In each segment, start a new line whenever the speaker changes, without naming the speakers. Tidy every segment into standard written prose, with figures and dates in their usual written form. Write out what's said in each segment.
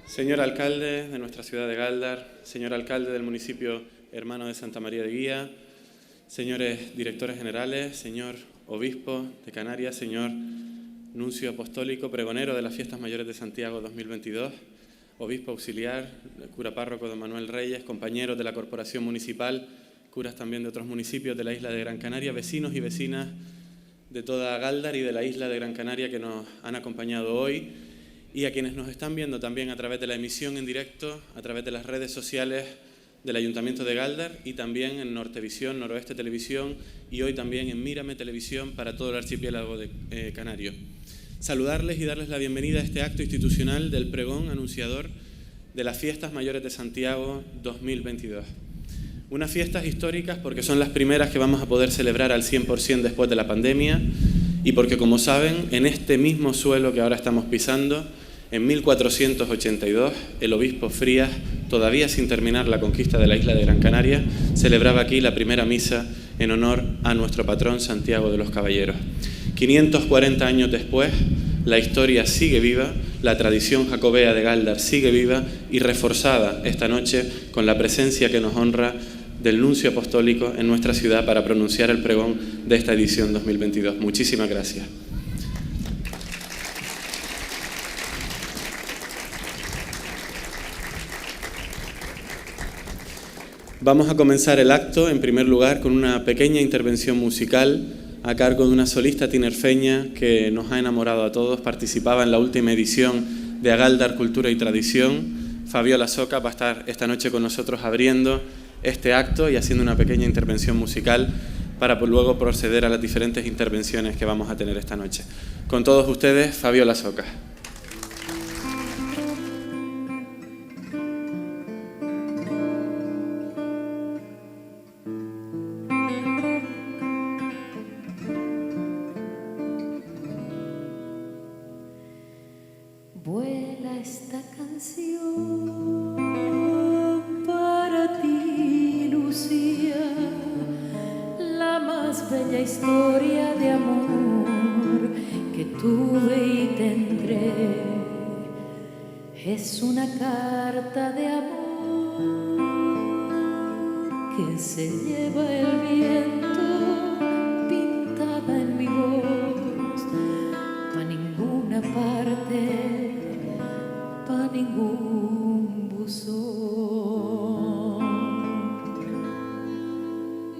Señor alcalde de nuestra ciudad de Gáldar, señor alcalde del municipio hermano de Santa María de Guía, señores directores generales, señor obispo de Canarias, señor nuncio apostólico, pregonero de las Fiestas Mayores de Santiago 2022, obispo auxiliar, cura párroco don Manuel Reyes, compañeros de la corporación municipal, curas también de otros municipios de la isla de Gran Canaria, vecinos y vecinas de toda Gáldar y de la isla de Gran Canaria que nos han acompañado hoy, y a quienes nos están viendo también a través de la emisión en directo, a través de las redes sociales del Ayuntamiento de Gáldar y también en Nortevisión, Noroeste Televisión y hoy también en Mírame Televisión para todo el archipiélago de Canario. Saludarles y darles la bienvenida a este acto institucional del pregón anunciador de las Fiestas Mayores de Santiago 2022. Unas fiestas históricas porque son las primeras que vamos a poder celebrar al 100% después de la pandemia y porque, como saben, en este mismo suelo que ahora estamos pisando, en 1482, el obispo Frías, todavía sin terminar la conquista de la isla de Gran Canaria, celebraba aquí la primera misa en honor a nuestro patrón Santiago de los Caballeros. 540 años después, la historia sigue viva, la tradición jacobea de Gáldar sigue viva y reforzada esta noche con la presencia que nos honra del nuncio apostólico en nuestra ciudad para pronunciar el pregón de esta edición 2022. Muchísimas gracias. Vamos a comenzar el acto, en primer lugar, con una pequeña intervención musical a cargo de una solista tinerfeña que nos ha enamorado a todos. Participaba en la última edición de A Gáldar Cultura y Tradición. Fabiola Soca va a estar esta noche con nosotros abriendo este acto y haciendo una pequeña intervención musical para luego proceder a las diferentes intervenciones que vamos a tener esta noche. Con todos ustedes, Fabiola Soca.
Vuela esta canción para ti, Lucía, la más bella historia de amor que tuve y tendré. Es una carta de amor que se lleva el viento pintada en mi voz, pa' ninguna parte, pa' ningún buzón.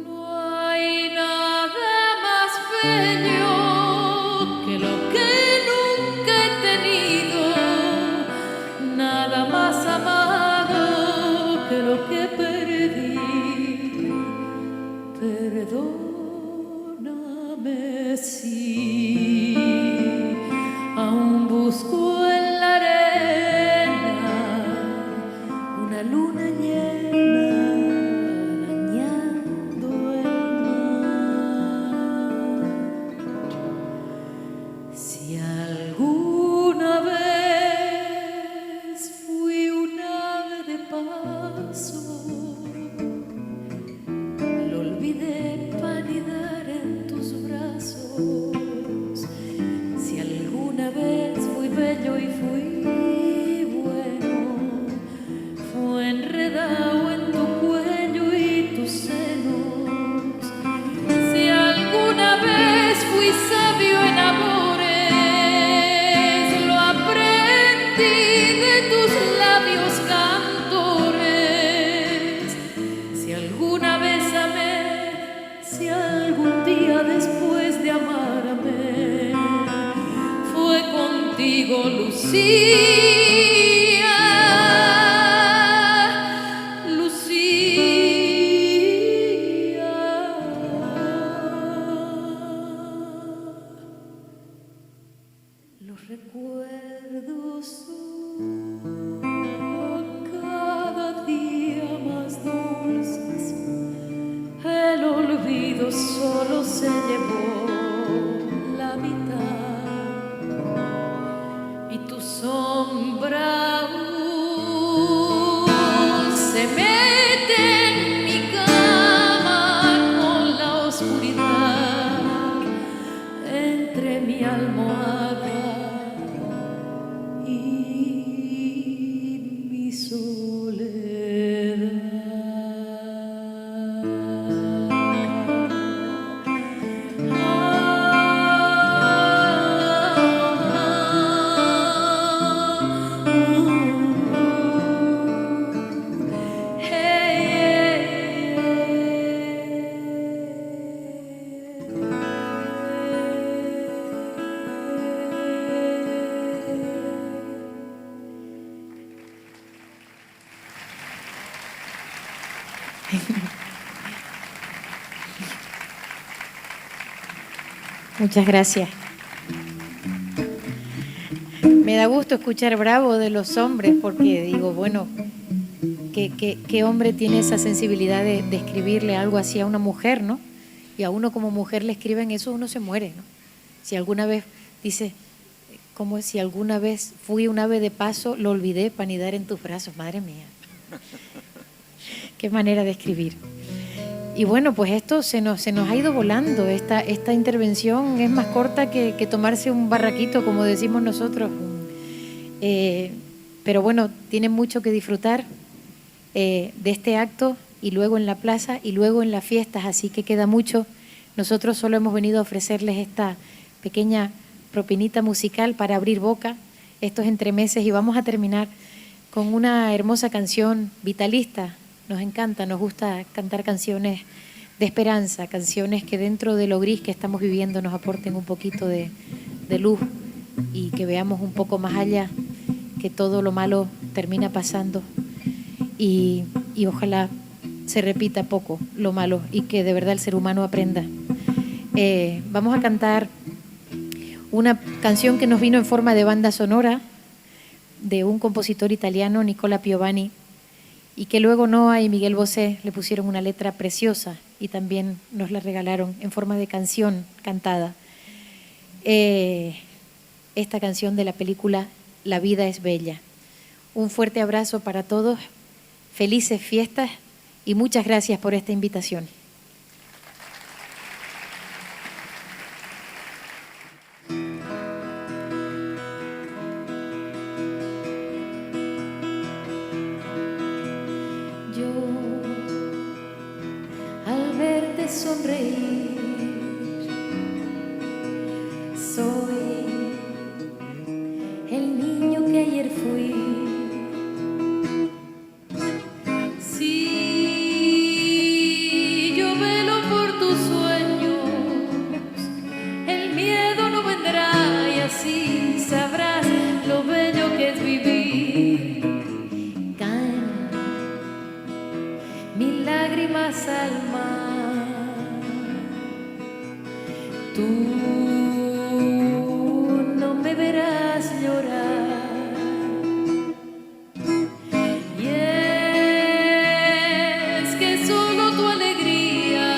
No hay nada más bello que lo que nunca he tenido, nada más amado que lo que perdí. Perdóname si aún busco en la arena una luna llena arañando el mar. Si alguna vez fui un ave de paso, lo olvidé para anidar en tus brazos. Si alguna vez fui bello y fui bueno, fue enredado en tu cuello y tus senos. Si alguna vez fui sabio en amores, lo aprendí de tus labios cantores. Si alguna vez amé, si algún día después de amarme fue contigo, Lucía, Lucía. Los recuerdos son cada día más dulces. El olvido solo se llevó la mitad y tu sombra aún se mete en mi cama con la oscuridad entre mi almohada y
Muchas gracias. Me da gusto escuchar bravo de los hombres porque digo, bueno, ¿qué hombre tiene esa sensibilidad de escribirle algo así a una mujer, ¿no? Y a uno como mujer le escriben eso, uno se muere, ¿no? Si alguna vez, dice, como si alguna vez fui un ave de paso, lo olvidé para anidar en tus brazos, madre mía. Qué manera de escribir. Y bueno, pues esto se nos ha ido volando. Esta intervención es más corta que tomarse un barraquito, como decimos nosotros. Pero bueno, tienen mucho que disfrutar de este acto y luego en la plaza y luego en las fiestas, así que queda mucho. Nosotros solo hemos venido a ofrecerles esta pequeña propinita musical para abrir boca estos entremeses y vamos a terminar con una hermosa canción vitalista. Nos encanta, nos gusta cantar canciones de esperanza, canciones que dentro de lo gris que estamos viviendo nos aporten un poquito de luz y que veamos un poco más allá, que todo lo malo termina pasando y ojalá se repita poco lo malo y que de verdad el ser humano aprenda. Vamos a cantar una canción que nos vino en forma de banda sonora de un compositor italiano, Nicola Piovani, y que luego Noa y Miguel Bosé le pusieron una letra preciosa y también nos la regalaron en forma de canción cantada. Esta canción de la película La vida es bella. Un fuerte abrazo para todos, felices fiestas y muchas gracias por esta invitación.
Yo, al verte sonreír, soy el niño que ayer fui. Si yo velo por tus sueños, el miedo no vendrá y así sabrás lo bello que es vivir. Caen mil lágrimas al mar, tú no me verás llorar. Y es que solo tu alegría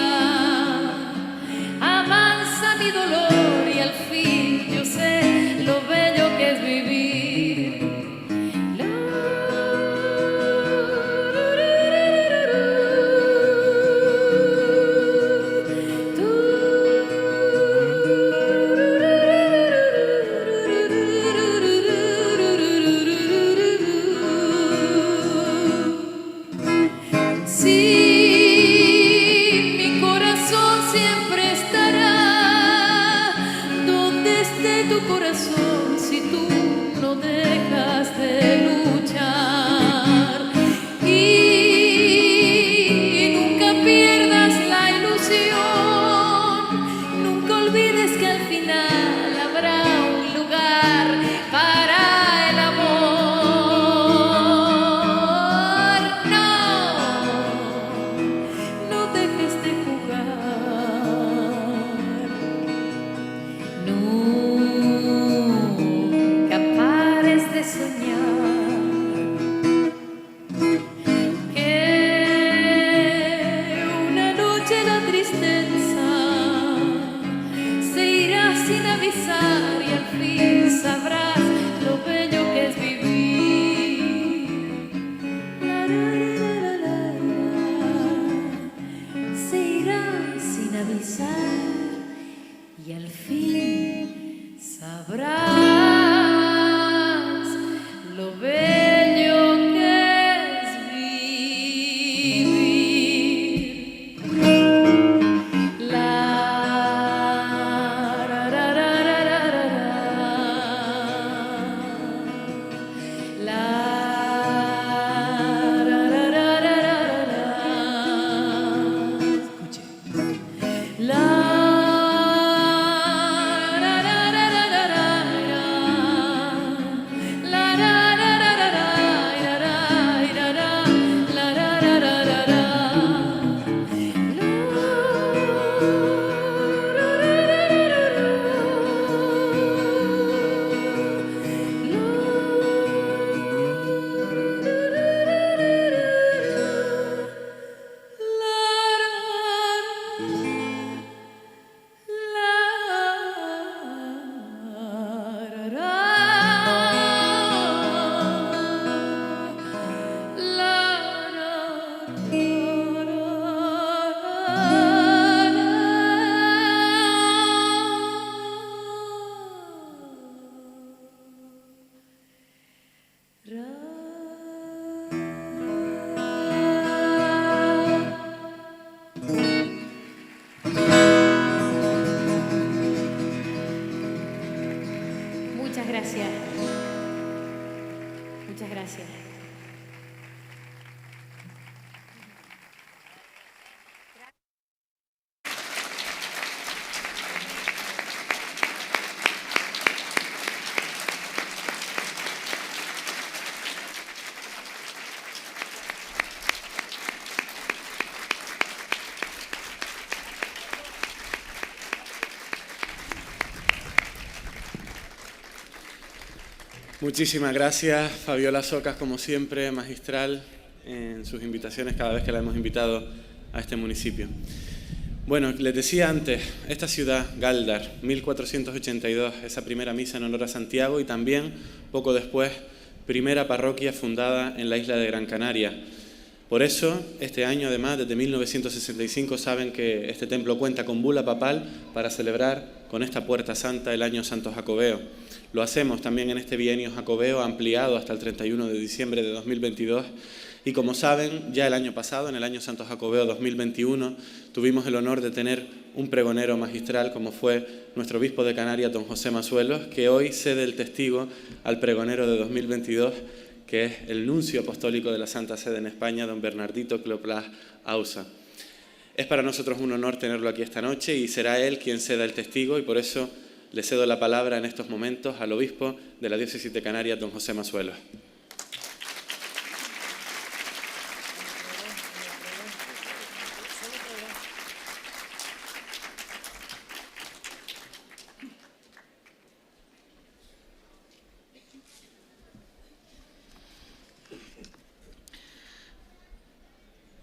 amansa mi dolor y al fin yo sé lo bello que es vivir.
Muchas gracias.
Muchísimas gracias, Fabiola Socas, como siempre, magistral en sus invitaciones cada vez que la hemos invitado a este municipio. Bueno, les decía antes, esta ciudad, Gáldar, 1482, esa primera misa en honor a Santiago y también, poco después, primera parroquia fundada en la isla de Gran Canaria. Por eso, este año, además, desde 1965, saben que este templo cuenta con bula papal para celebrar con esta Puerta Santa el año Santo Jacobeo. Lo hacemos también en este bienio jacobeo ampliado hasta el 31 de diciembre de 2022 y como saben, ya el año pasado, en el año Santo Jacobeo 2021, tuvimos el honor de tener un pregonero magistral como fue nuestro obispo de Canarias, don José Masuelos, que hoy cede el testigo al pregonero de 2022, que es el nuncio apostólico de la Santa Sede en España, don Bernardito Cloplas Ausa. Es para nosotros un honor tenerlo aquí esta noche y será él quien ceda el testigo y por eso le cedo la palabra en estos momentos al obispo de la Diócesis de Canarias, don José Masuelos.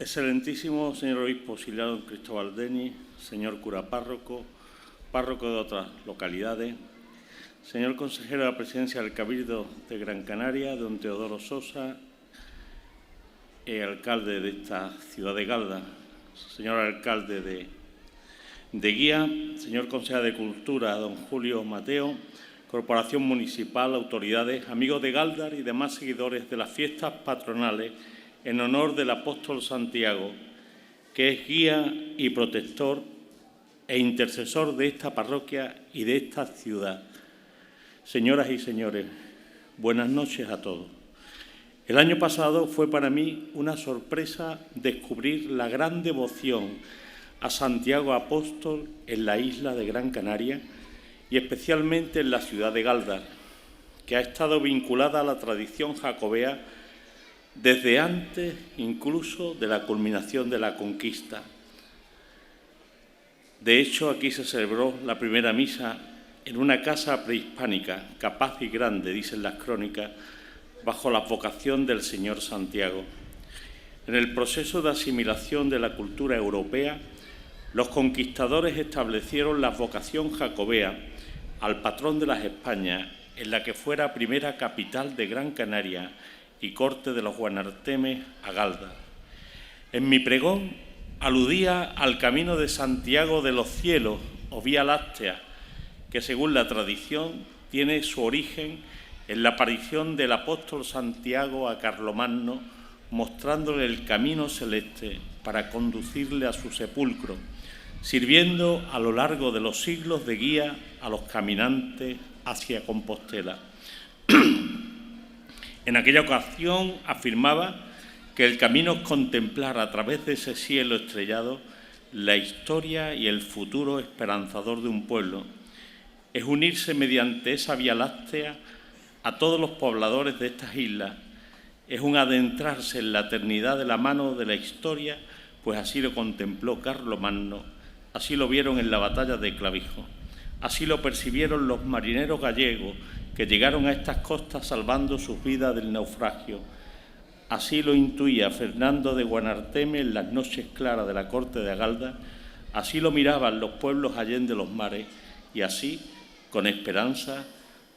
Excelentísimo señor obispo auxiliar don Cristóbal Deni, señor cura párroco, párroco de otras localidades, señor consejero de la presidencia del Cabildo de Gran Canaria, don Teodoro Sosa, alcalde de esta ciudad de Gáldar, señor alcalde de Guía, señor consejero de Cultura, don Julio Mateo, corporación municipal, autoridades, amigos de Gáldar y demás seguidores de las fiestas patronales en honor del apóstol Santiago, que es guía y protector e intercesor de esta parroquia y de esta ciudad. Señoras y señores, buenas noches a todos. El año pasado fue para mí una sorpresa descubrir la gran devoción a Santiago Apóstol en la isla de Gran Canaria y especialmente en la ciudad de Gáldar, que ha estado vinculada a la tradición jacobea desde antes incluso de la culminación de la conquista. De hecho, aquí se celebró la primera misa en una casa prehispánica, capaz y grande, dicen las crónicas, bajo la vocación del señor Santiago. En el proceso de asimilación de la cultura europea, los conquistadores establecieron la vocación jacobea al patrón de las Españas, en la que fuera primera capital de Gran Canaria y corte de los Guanartemes a Gáldar. En mi pregón aludía al camino de Santiago de los cielos o Vía Láctea, que según la tradición tiene su origen en la aparición del apóstol Santiago a Carlomagno, mostrándole el camino celeste para conducirle a su sepulcro, sirviendo a lo largo de los siglos de guía a los caminantes hacia Compostela. En aquella ocasión afirmaba que el camino es contemplar a través de ese cielo estrellado la historia y el futuro esperanzador de un pueblo. Es unirse mediante esa Vía Láctea a todos los pobladores de estas islas. Es un adentrarse en la eternidad de la mano de la historia, pues así lo contempló Carlomagno, así lo vieron en la batalla de Clavijo, así lo percibieron los marineros gallegos que llegaron a estas costas salvando sus vidas del naufragio. Así lo intuía Fernando de Guanarteme en las noches claras de la corte de Gáldar, así lo miraban los pueblos allende los mares y así, con esperanza,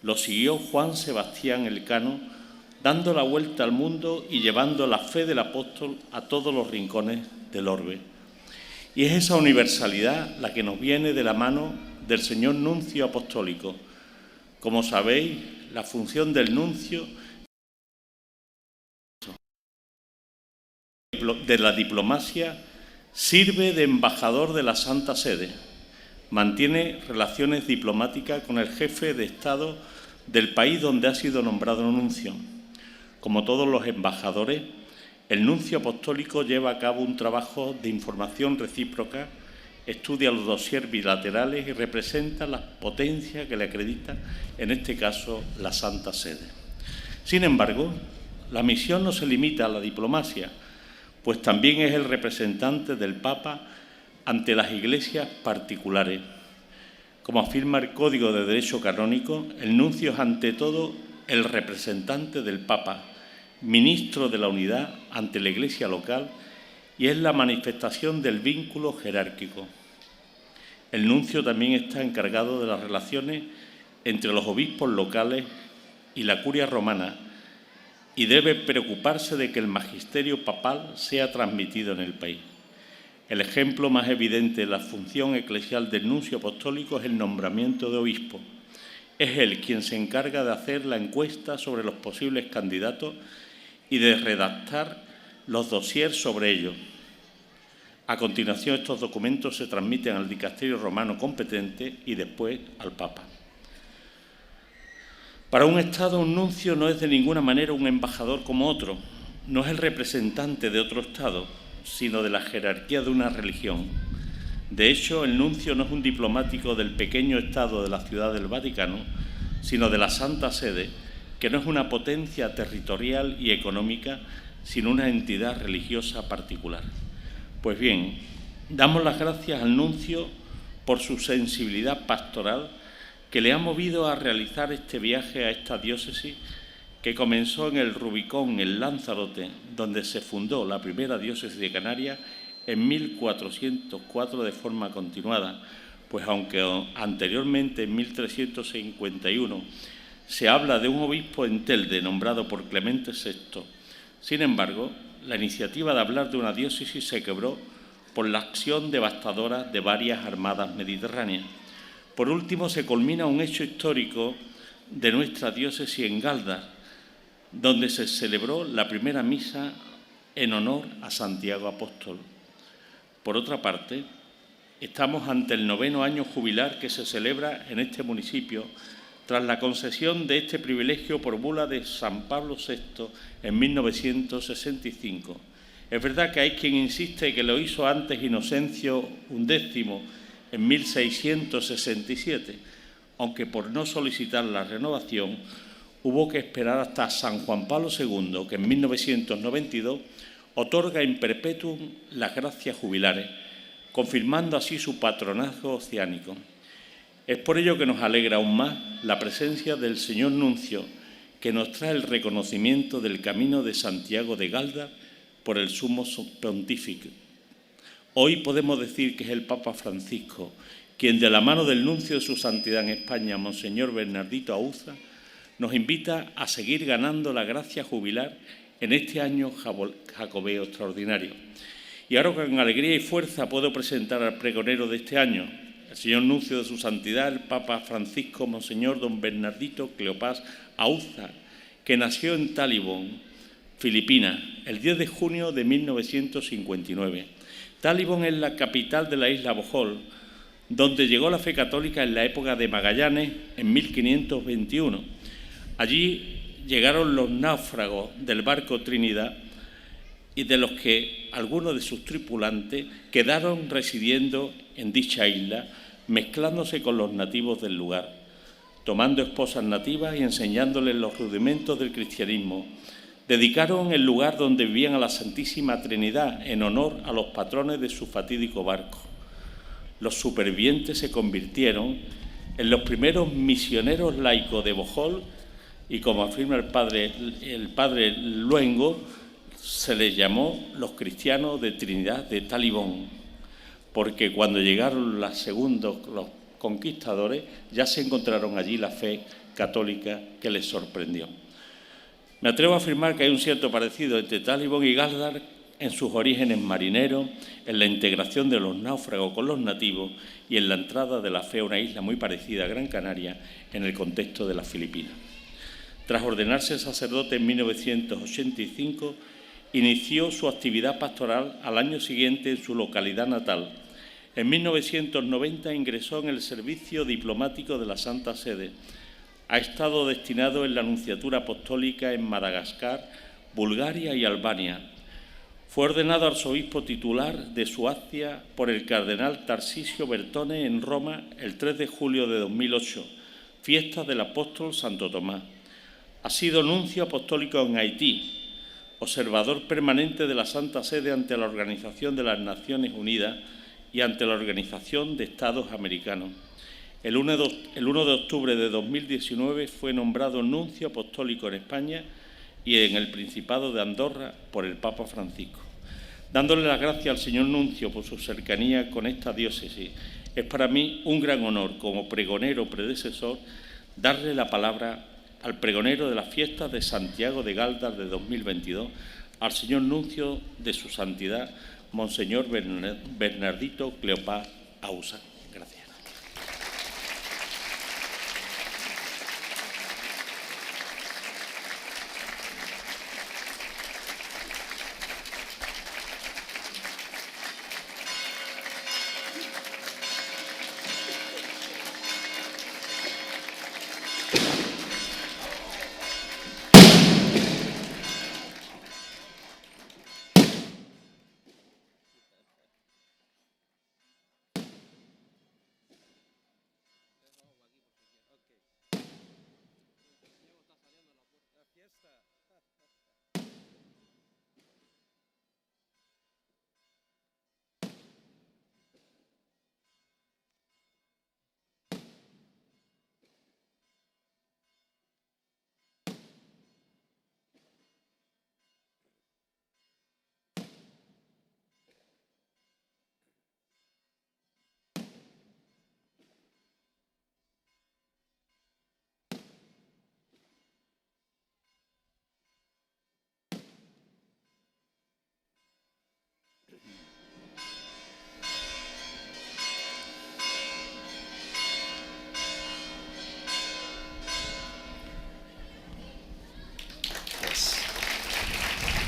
lo siguió Juan Sebastián Elcano, dando la vuelta al mundo y llevando la fe del apóstol a todos los rincones del orbe. Y es esa universalidad la que nos viene de la mano del señor nuncio apostólico. Como sabéis, la función del nuncio de la diplomacia sirve de embajador de la Santa Sede. Mantiene relaciones diplomáticas con el jefe de Estado del país donde ha sido nombrado nuncio. Como todos los embajadores, el nuncio apostólico lleva a cabo un trabajo de información recíproca, estudia los dosieres bilaterales y representa la potencia que le acredita, en este caso, la Santa Sede. Sin embargo, la misión no se limita a la diplomacia, pues también es el representante del Papa ante las iglesias particulares. Como afirma el Código de Derecho Canónico, el nuncio es ante todo el representante del Papa, ministro de la unidad ante la Iglesia local, y es la manifestación del vínculo jerárquico. El nuncio también está encargado de las relaciones entre los obispos locales y la curia romana y debe preocuparse de que el magisterio papal sea transmitido en el país. El ejemplo más evidente de la función eclesial del nuncio apostólico es el nombramiento de obispo. Es él quien se encarga de hacer la encuesta sobre los posibles candidatos y de redactar los dosieres sobre ellos. A continuación, estos documentos se transmiten al dicasterio romano competente y después al Papa. Para un Estado, un nuncio no es de ninguna manera un embajador como otro, no es el representante de otro Estado, sino de la jerarquía de una religión. De hecho, el nuncio no es un diplomático del pequeño Estado de la Ciudad del Vaticano, sino de la Santa Sede, que no es una potencia territorial y económica, sino una entidad religiosa particular. Pues bien, damos las gracias al nuncio por su sensibilidad pastoral que le ha movido a realizar este viaje a esta diócesis que comenzó en el Rubicón, en Lanzarote, donde se fundó la primera diócesis de Canarias en 1404 de forma continuada, pues aunque anteriormente, en 1351, se habla de un obispo en Telde nombrado por Clemente VI. Sin embargo, la iniciativa de hablar de una diócesis se quebró por la acción devastadora de varias armadas mediterráneas. Por último, se culmina un hecho histórico de nuestra diócesis en Galdar, donde se celebró la primera misa en honor a Santiago Apóstol. Por otra parte, estamos ante el 9º año jubilar que se celebra en este municipio tras la concesión de este privilegio por bula de San Pablo VI en 1965. Es verdad que hay quien insiste que lo hizo antes Inocencio XI en 1667, aunque por no solicitar la renovación hubo que esperar hasta San Juan Pablo II, que en 1992 otorga in perpetuum las gracias jubilares, confirmando así su patronazgo oceánico. Es por ello que nos alegra aún más la presencia del señor nuncio, que nos trae el reconocimiento del Camino de Santiago de Galdar por el Sumo Pontífice. Hoy podemos decir que es el Papa Francisco quien, de la mano del nuncio de su santidad en España, Monseñor Bernardito Auza, nos invita a seguir ganando la gracia jubilar en este año jacobeo extraordinario. Y ahora, con alegría y fuerza, puedo presentar al pregonero de este año, el señor nuncio de su santidad, el Papa Francisco, Monseñor don Bernardito Cleopás Auza, que nació en Talibón, Filipinas, el 10 de junio de 1959. Talibón es la capital de la isla Bohol, donde llegó la fe católica en la época de Magallanes, en 1521. Allí llegaron los náufragos del barco Trinidad y de los que algunos de sus tripulantes quedaron residiendo en dicha isla, mezclándose con los nativos del lugar, tomando esposas nativas y enseñándoles los rudimentos del cristianismo. Dedicaron el lugar donde vivían a la Santísima Trinidad en honor a los patrones de su fatídico barco. Los supervivientes se convirtieron en los primeros misioneros laicos de Bohol y, como afirma el padre Luengo, se les llamó los cristianos de Trinidad de Talibón, porque cuando llegaron los conquistadores ya se encontraron allí la fe católica que les sorprendió. Me atrevo a afirmar que hay un cierto parecido entre Talibón y Galdar en sus orígenes marineros, en la integración de los náufragos con los nativos y en la entrada de la fe a una isla muy parecida a Gran Canaria en el contexto de las Filipinas. Tras ordenarse sacerdote en 1985, inició su actividad pastoral al año siguiente en su localidad natal. En 1990 ingresó en el servicio diplomático de la Santa Sede. Ha estado destinado en la Nunciatura Apostólica en Madagascar, Bulgaria y Albania. Fue ordenado arzobispo titular de Suacia por el cardenal Tarcisio Bertone en Roma el 3 de julio de 2008, fiesta del apóstol Santo Tomás. Ha sido nuncio apostólico en Haití, observador permanente de la Santa Sede ante la Organización de las Naciones Unidas y ante la Organización de Estados Americanos. El 1 de octubre de 2019 fue nombrado nuncio apostólico en España y en el Principado de Andorra por el Papa Francisco. Dándole las gracias al señor nuncio por su cercanía con esta diócesis, es para mí un gran honor, como pregonero predecesor, darle la palabra al pregonero de las fiestas de Santiago de Galdar de 2022, al señor nuncio de su santidad, Monseñor Bernardito Cleopá Ausa. Gracias.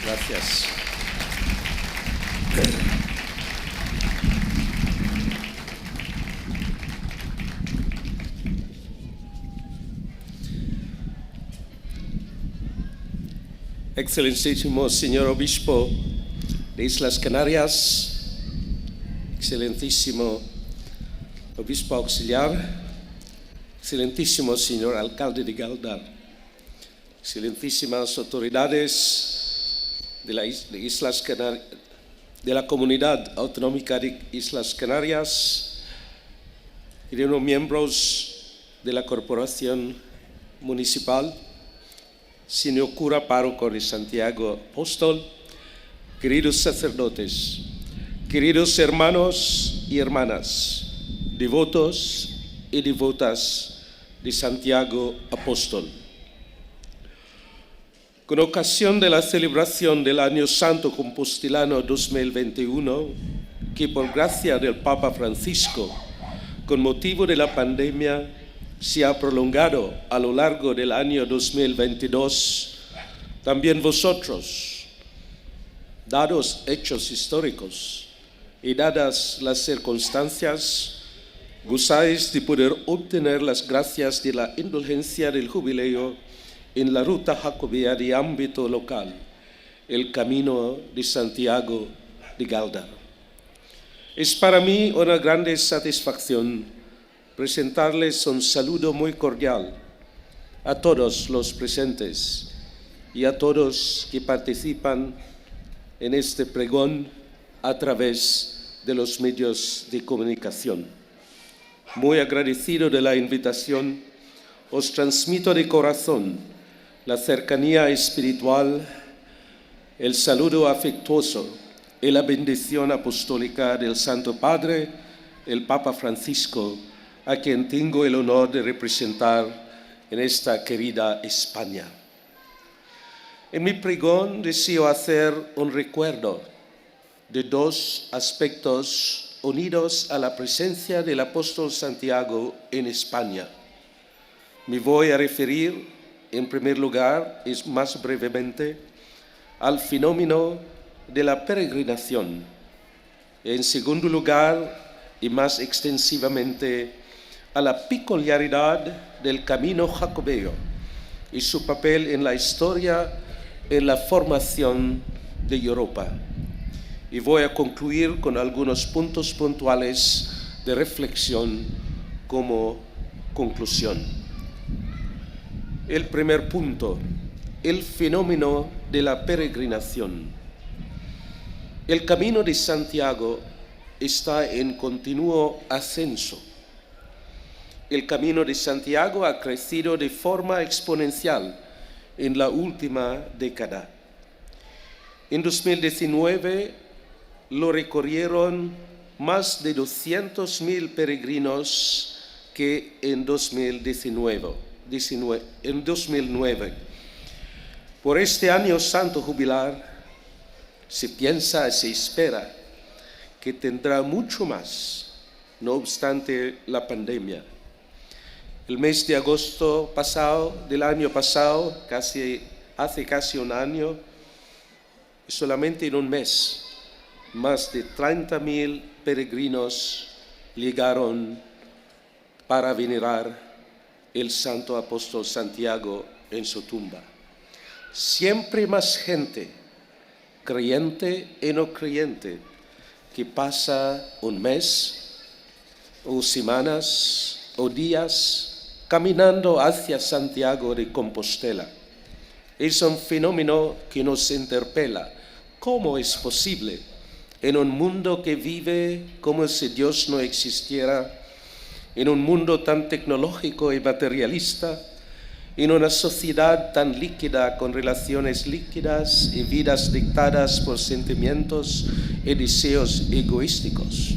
Gracias. Excelentísimo señor obispo de Islas Canarias, excelentísimo obispo auxiliar, excelentísimo señor alcalde de Galdar, excelentísimas autoridades de la Comunidad Autonómica de Islas Canarias, queridos miembros de la Corporación Municipal, señor cura párroco de Santiago Apóstol, queridos sacerdotes, queridos hermanos y hermanas, devotos y devotas de Santiago Apóstol. Con ocasión de la celebración del Año Santo Compostelano 2021, que por gracia del Papa Francisco, con motivo de la pandemia, se ha prolongado a lo largo del año 2022, también vosotros, dados hechos históricos y dadas las circunstancias, gozáis de poder obtener las gracias de la indulgencia del jubileo en la ruta jacobea de ámbito local, el Camino de Santiago de Galdar. Es para mí una grande satisfacción presentarles un saludo muy cordial a todos los presentes y a todos que participan en este pregón a través de los medios de comunicación. Muy agradecido de la invitación, os transmito de corazón la cercanía espiritual, el saludo afectuoso y la bendición apostólica del Santo Padre, el Papa Francisco, a quien tengo el honor de representar en esta querida España. En mi pregón deseo hacer un recuerdo de dos aspectos unidos a la presencia del apóstol Santiago en España. Me voy a referir, en primer lugar, y más brevemente, al fenómeno de la peregrinación. En segundo lugar, y más extensivamente, a la peculiaridad del camino jacobeo y su papel en la historia, en la formación de Europa. Y voy a concluir con algunos puntos puntuales de reflexión como conclusión. El primer punto, el fenómeno de la peregrinación. El Camino de Santiago está en continuo ascenso. El Camino de Santiago ha crecido de forma exponencial en la última década. En 2019 lo recorrieron más de 200.000 peregrinos que en 2009. Por este año santo jubilar se piensa, se espera que tendrá mucho más, no obstante la pandemia. El mes de agosto del año pasado, hace casi un año, solamente en un mes, más de 30.000 peregrinos llegaron para venerar el santo apóstol Santiago en su tumba. Siempre más gente, creyente y no creyente, que pasa un mes o semanas o días caminando hacia Santiago de Compostela. Es un fenómeno que nos interpela. ¿Cómo es posible en un mundo que vive como si Dios no existiera, en un mundo tan tecnológico y materialista, en una sociedad tan líquida, con relaciones líquidas y vidas dictadas por sentimientos y deseos egoísticos?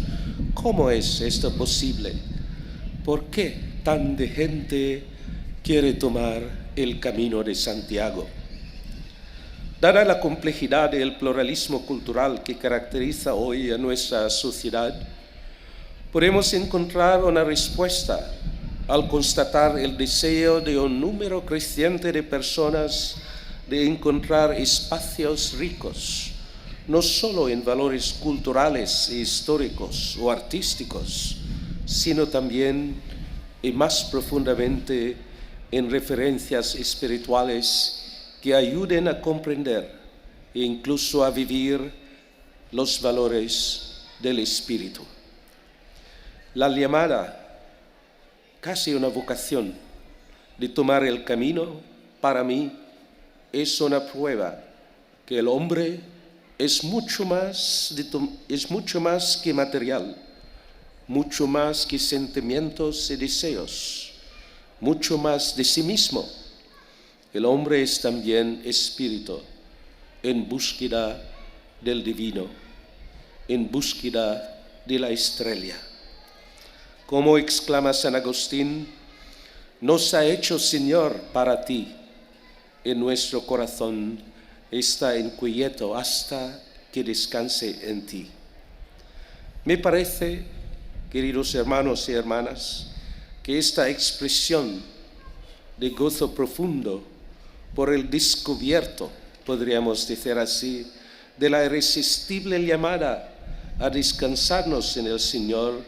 ¿Cómo es esto posible? ¿Por qué tanta gente quiere tomar el Camino de Santiago? Dada la complejidad y el pluralismo cultural que caracteriza hoy a nuestra sociedad, podemos encontrar una respuesta al constatar el deseo de un número creciente de personas de encontrar espacios ricos, no solo en valores culturales e históricos o artísticos, sino también y más profundamente en referencias espirituales que ayuden a comprender e incluso a vivir los valores del espíritu. La llamada, casi una vocación, de tomar el camino, para mí, es una prueba que el hombre es mucho más que material, mucho más que sentimientos y deseos, mucho más de sí mismo. El hombre es también espíritu, en búsqueda del divino, en búsqueda de la estrella. Como exclama San Agustín, nos ha hecho Señor para ti, en nuestro corazón está inquieto hasta que descanse en ti. Me parece, queridos hermanos y hermanas, que esta expresión de gozo profundo por el descubierto, podríamos decir así, de la irresistible llamada a descansarnos en el Señor,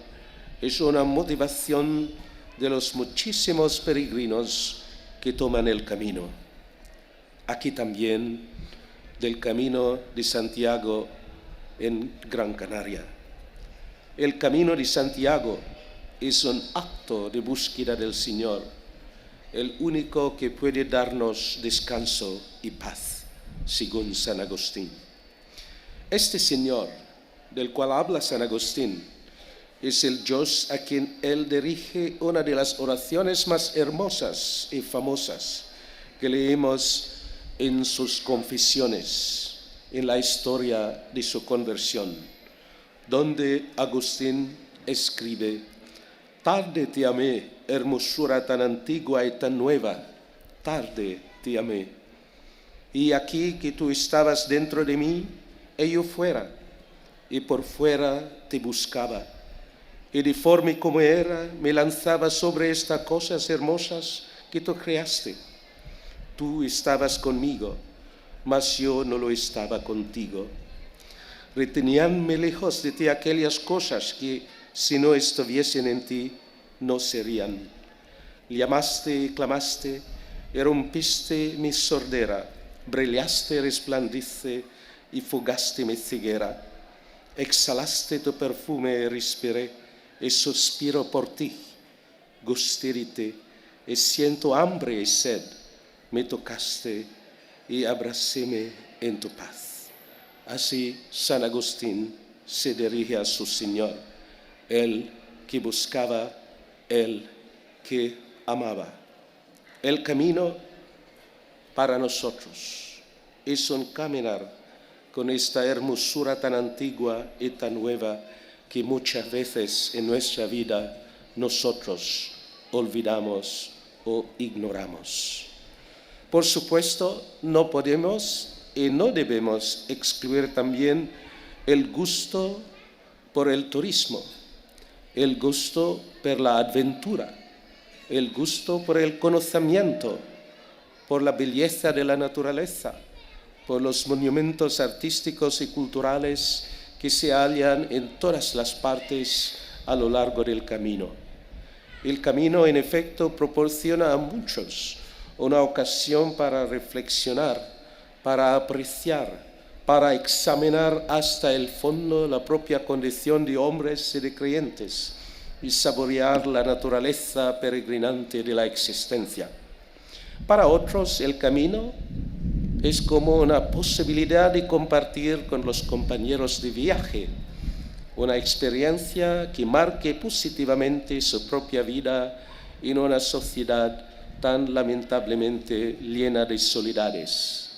es una motivación de los muchísimos peregrinos que toman el camino. Aquí también del Camino de Santiago en Gran Canaria. El Camino de Santiago es un acto de búsqueda del Señor, el único que puede darnos descanso y paz, según San Agustín. Este Señor, del cual habla San Agustín, es el Dios a quien él dirige una de las oraciones más hermosas y famosas que leemos en sus confesiones, en la historia de su conversión, donde Agustín escribe: tarde te amé, hermosura tan antigua y tan nueva, tarde te amé. Y aquí que tú estabas dentro de mí, y yo fuera, y por fuera te buscaba. Y deforme como era, me lanzaba sobre estas cosas hermosas que tú creaste. Tú estabas conmigo, mas yo no lo estaba contigo. Reteníanme lejos de ti aquellas cosas que, si no estuviesen en ti, no serían. llamaste y clamaste, y rompiste mi sordera, brillaste, resplandice y fugaste mi ceguera. Exhalaste tu perfume y respiré, y suspiro por ti, gustirite, y siento hambre y sed. Me tocaste y abracéme en tu paz. Así San Agustín se dirige a su Señor, el que buscaba, el que amaba. El camino para nosotros es un caminar con esta hermosura tan antigua y tan nueva que muchas veces en nuestra vida nosotros olvidamos o ignoramos. Por supuesto, no podemos y no debemos excluir también el gusto por el turismo, el gusto por la aventura, el gusto por el conocimiento, por la belleza de la naturaleza, por los monumentos artísticos y culturales que se hallan en todas las partes a lo largo del camino. El camino, en efecto, proporciona a muchos una ocasión para reflexionar, para apreciar, para examinar hasta el fondo la propia condición de hombres y de creyentes y saborear la naturaleza peregrinante de la existencia. Para otros, el camino es como una posibilidad de compartir con los compañeros de viaje una experiencia que marque positivamente su propia vida en una sociedad tan lamentablemente llena de soledades.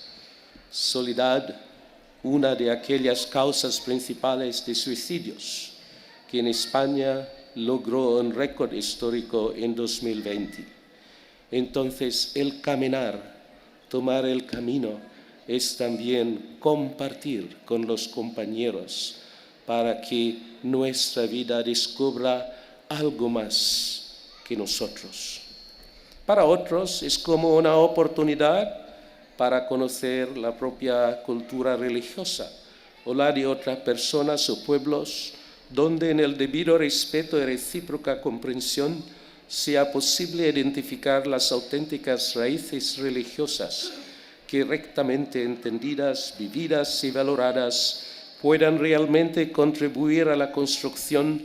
Soledad, una de aquellas causas principales de suicidios que en España logró un récord histórico en 2020. Entonces, el caminar, tomar el camino, es también compartir con los compañeros para que nuestra vida descubra algo más que nosotros. Para otros es como una oportunidad para conocer la propia cultura religiosa o la de otras personas o pueblos, donde en el debido respeto y recíproca comprensión sea posible identificar las auténticas raíces religiosas que rectamente entendidas, vividas y valoradas puedan realmente contribuir a la construcción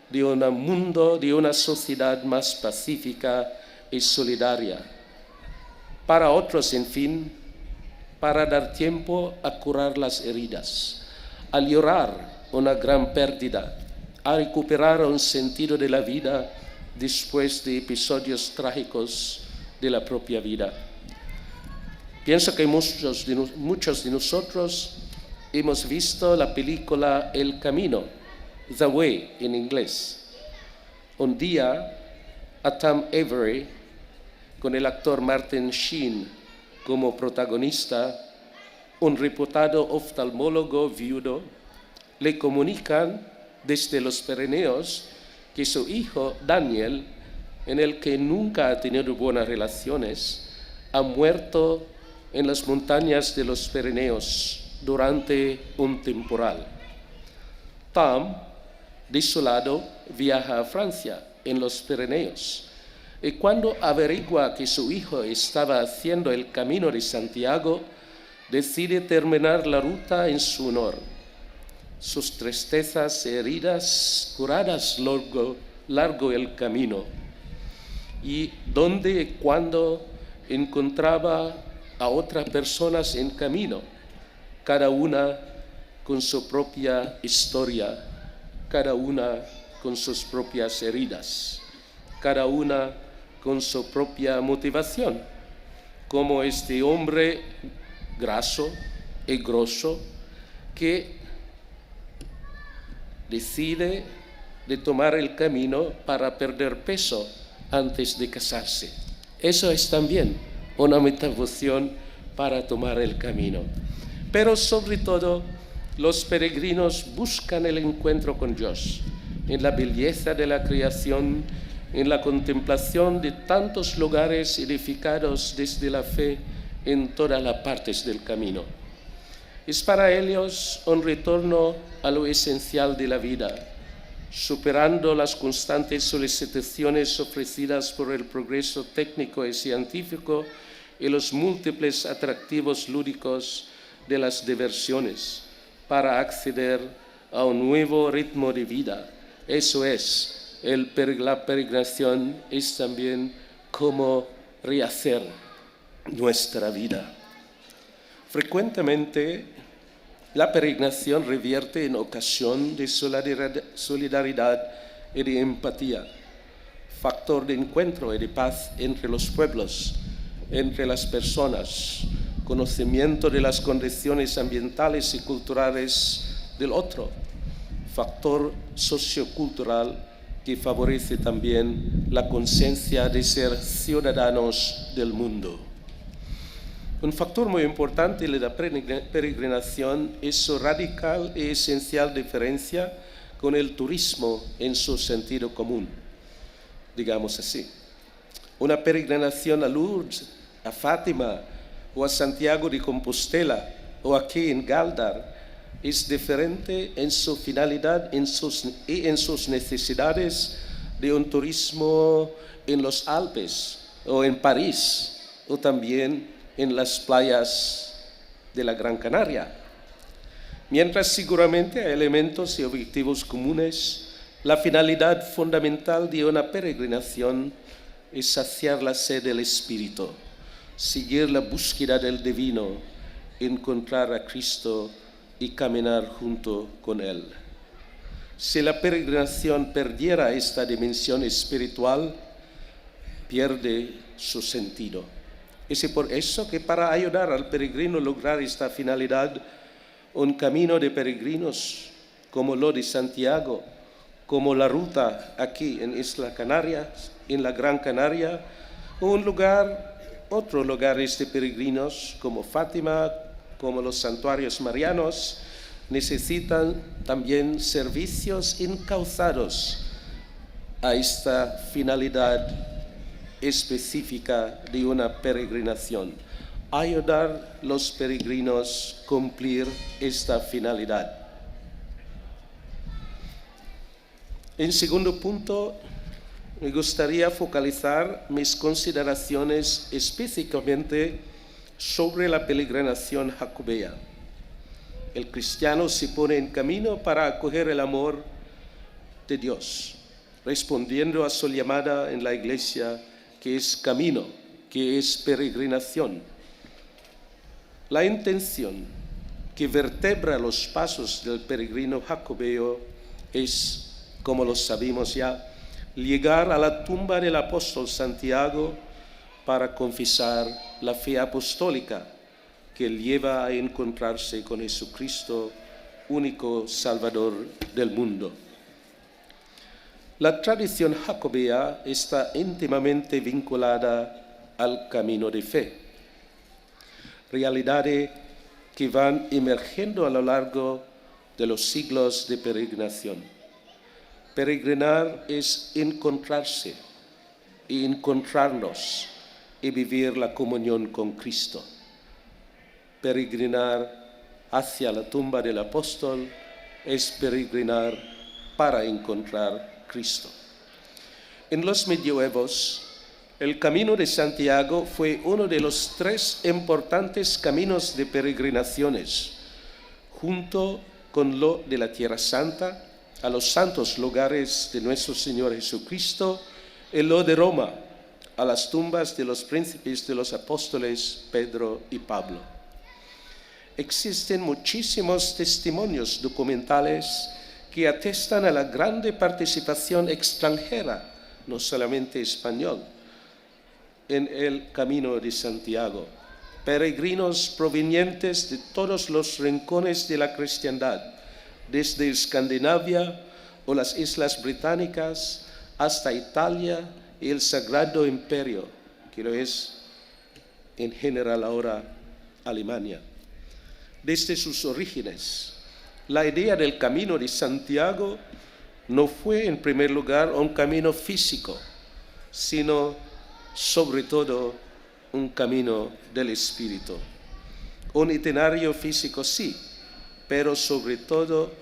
de un mundo, de una sociedad más pacífica y solidaria. Para otros, en fin, para dar tiempo a curar las heridas, a llorar una gran pérdida, a recuperar un sentido de la vida después de episodios trágicos de la propia vida. Pienso que muchos de nosotros hemos visto la película El Camino, The Way en inglés. Un día, a Tom Avery, con el actor Martin Sheen como protagonista, un reputado oftalmólogo viudo, le comunican desde los Pirineos que su hijo Daniel, en el que nunca ha tenido buenas relaciones, ha muerto en las montañas de los Pirineos durante un temporal. Tom, de su lado, viaja a Francia, en los Pirineos, y cuando averigua que su hijo estaba haciendo el Camino de Santiago, decide terminar la ruta en su honor. Sus tristezas y heridas curadas largo el camino, y donde y cuando encontraba a otras personas en camino, cada una con su propia historia, cada una con sus propias heridas, cada una con su propia motivación, como este hombre graso y grosso que decide de tomar el camino para perder peso antes de casarse. Eso es también una motivación para tomar el camino. Pero sobre todo, los peregrinos buscan el encuentro con Dios, en la belleza de la creación, en la contemplación de tantos lugares edificados desde la fe en todas las partes del camino. Es para ellos un retorno a lo esencial de la vida, superando las constantes solicitaciones ofrecidas por el progreso técnico y científico y los múltiples atractivos lúdicos de las diversiones, para acceder a un nuevo ritmo de vida. Eso es, la peregrinación es también como rehacer nuestra vida. Frecuentemente, la peregrinación revierte en ocasión de solidaridad y de empatía, factor de encuentro y de paz entre los pueblos, entre las personas, conocimiento de las condiciones ambientales y culturales del otro, factor sociocultural que favorece también la conciencia de ser ciudadanos del mundo. Un factor muy importante de la peregrinación es su radical y esencial diferencia con el turismo en su sentido común, digamos así. Una peregrinación a Lourdes, a Fátima o a Santiago de Compostela o aquí en Galdar es diferente en su finalidad y en sus necesidades de un turismo en los Alpes o en París o también en las playas de la Gran Canaria. Mientras seguramente hay elementos y objetivos comunes, la finalidad fundamental de una peregrinación es saciar la sed del espíritu, seguir la búsqueda del divino, encontrar a Cristo y caminar junto con Él. Si la peregrinación perdiera esta dimensión espiritual, pierde su sentido. Es por eso que para ayudar al peregrino a lograr esta finalidad, un camino de peregrinos como lo de Santiago, como la ruta aquí en Isla Canarias, en la Gran Canaria, o otros lugares de peregrinos como Fátima, como los santuarios marianos, necesitan también servicios encauzados a esta finalidad específica de una peregrinación, ayudar a los peregrinos a cumplir esta finalidad. En segundo punto, me gustaría focalizar mis consideraciones específicamente sobre la peregrinación jacobea. El cristiano se pone en camino para acoger el amor de Dios, respondiendo a su llamada en la iglesia, que es camino, que es peregrinación. La intención que vertebra los pasos del peregrino jacobeo es, como lo sabemos ya, llegar a la tumba del apóstol Santiago para confesar la fe apostólica que lleva a encontrarse con Jesucristo, único Salvador del mundo. La tradición jacobea está íntimamente vinculada al camino de fe, realidades que van emergiendo a lo largo de los siglos de peregrinación. Peregrinar es encontrarse y encontrarnos y vivir la comunión con Cristo. Peregrinar hacia la tumba del apóstol es peregrinar para encontrar Cristo. En los medievos, el Camino de Santiago fue uno de los 3 importantes caminos de peregrinaciones, junto con lo de la Tierra Santa, a los santos lugares de nuestro Señor Jesucristo, y lo de Roma, a las tumbas de los príncipes de los apóstoles Pedro y Pablo. Existen muchísimos testimonios documentales que atestan a la grande participación extranjera, no solamente español, en el Camino de Santiago. Peregrinos provenientes de todos los rincones de la cristiandad, desde Escandinavia o las Islas Británicas hasta Italia y el Sagrado Imperio, que lo es en general ahora Alemania. Desde sus orígenes, la idea del Camino de Santiago no fue en primer lugar un camino físico, sino sobre todo un camino del Espíritu. Un itinerario físico sí, pero sobre todo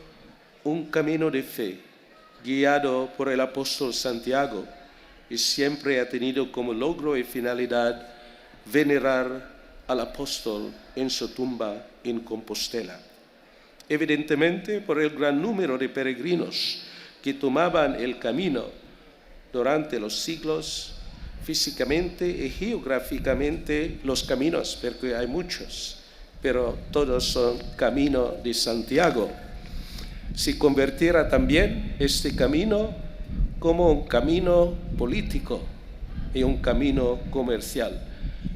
un camino de fe, guiado por el apóstol Santiago, y siempre ha tenido como logro y finalidad venerar al apóstol en su tumba en Compostela. Evidentemente, por el gran número de peregrinos que tomaban el camino durante los siglos, físicamente y geográficamente los caminos, porque hay muchos, pero todos son camino de Santiago. Se convirtiera también este camino como un camino político y un camino comercial.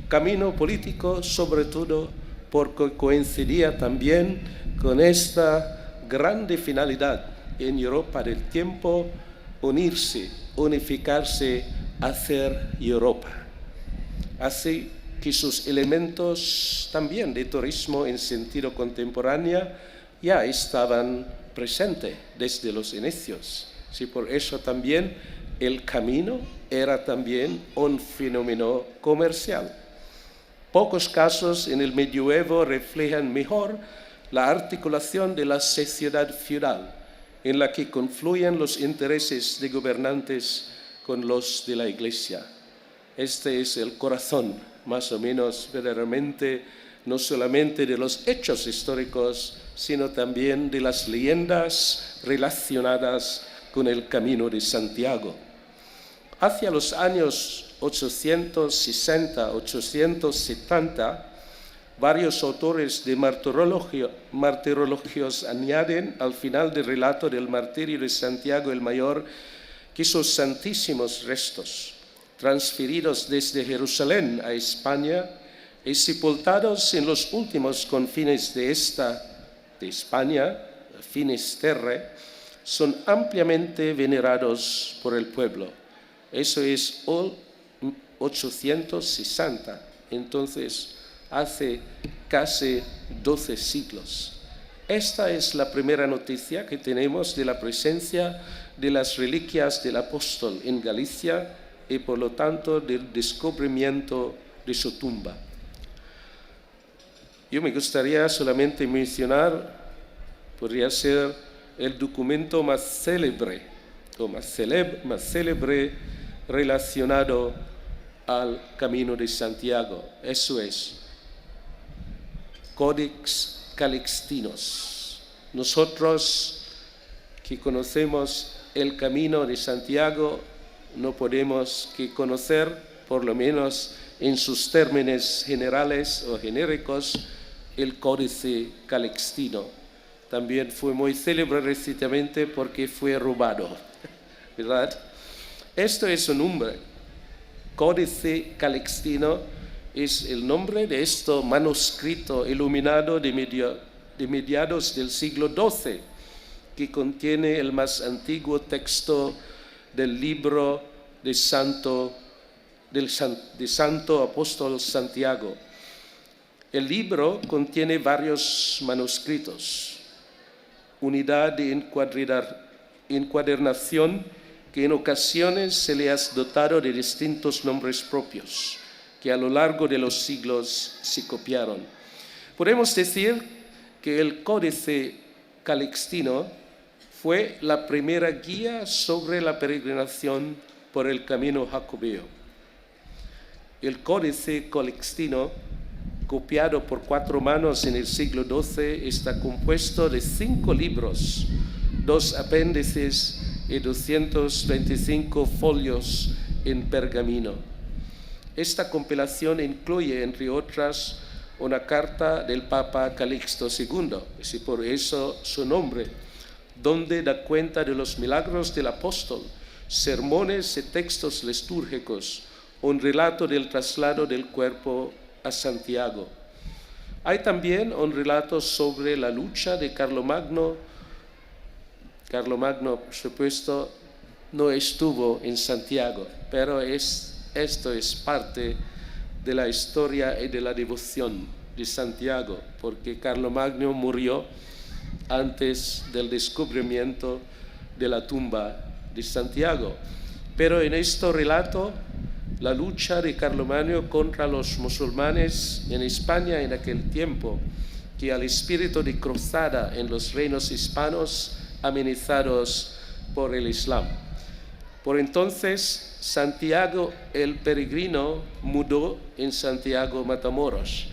Camino político sobre todo porque coincidía también con esta grande finalidad en Europa del tiempo: unirse, unificarse, hacer Europa. Así que sus elementos también de turismo en sentido contemporáneo ya estaban presentes desde los inicios. Sí, por eso también el camino era también un fenómeno comercial. Pocos casos en el medioevo reflejan mejor la articulación de la sociedad feudal, en la que confluyen los intereses de gobernantes con los de la Iglesia. Este es el corazón, más o menos verdaderamente, no solamente de los hechos históricos, sino también de las leyendas relacionadas con el Camino de Santiago. Hacia los años 860-870, varios autores de martirologios añaden al final del relato del martirio de Santiago el Mayor que sus santísimos restos, transferidos desde Jerusalén a España y sepultados en los últimos confines de España, Finisterre, son ampliamente venerados por el pueblo. Eso es 860, entonces hace casi 12 siglos. Esta es la primera noticia que tenemos de la presencia de las reliquias del apóstol en Galicia y por lo tanto del descubrimiento de su tumba. Yo me gustaría solamente mencionar, podría ser el documento más célebre relacionado al Camino de Santiago. Eso es Codex Calixtinus. Nosotros que conocemos el Camino de Santiago no podemos que conocer, por lo menos en sus términos generales o genéricos, el Códice Calixtino. También fue muy célebre recientemente porque fue robado, ¿verdad? Esto es su nombre. Códice Calixtino es el nombre de este manuscrito iluminado de mediados del siglo XII, que contiene el más antiguo texto del libro de Santo Apóstol Santiago. El libro contiene varios manuscritos, unidad de encuadernación que en ocasiones se le ha dotado de distintos nombres propios, que a lo largo de los siglos se copiaron. Podemos decir que el Códice Calixtino fue la primera guía sobre la peregrinación por el camino jacobeo. El Códice Calixtino, copiado por 4 manos en el siglo XII, está compuesto de 5 libros, 2 apéndices y 225 folios en pergamino. Esta compilación incluye, entre otras, una carta del Papa Calixto II, y por eso su nombre, donde da cuenta de los milagros del apóstol, sermones y textos litúrgicos, un relato del traslado del cuerpo a Santiago. Hay también un relato sobre la lucha de Carlomagno. Carlomagno, por supuesto, no estuvo en Santiago, pero esto es parte de la historia y de la devoción de Santiago, porque Carlomagno murió antes del descubrimiento de la tumba de Santiago. Pero en este relato, la lucha de Carlomagno contra los musulmanes en España en aquel tiempo, que al espíritu de cruzada en los reinos hispanos amenizados por el Islam. Por entonces, Santiago el Peregrino mudó en Santiago Matamoros.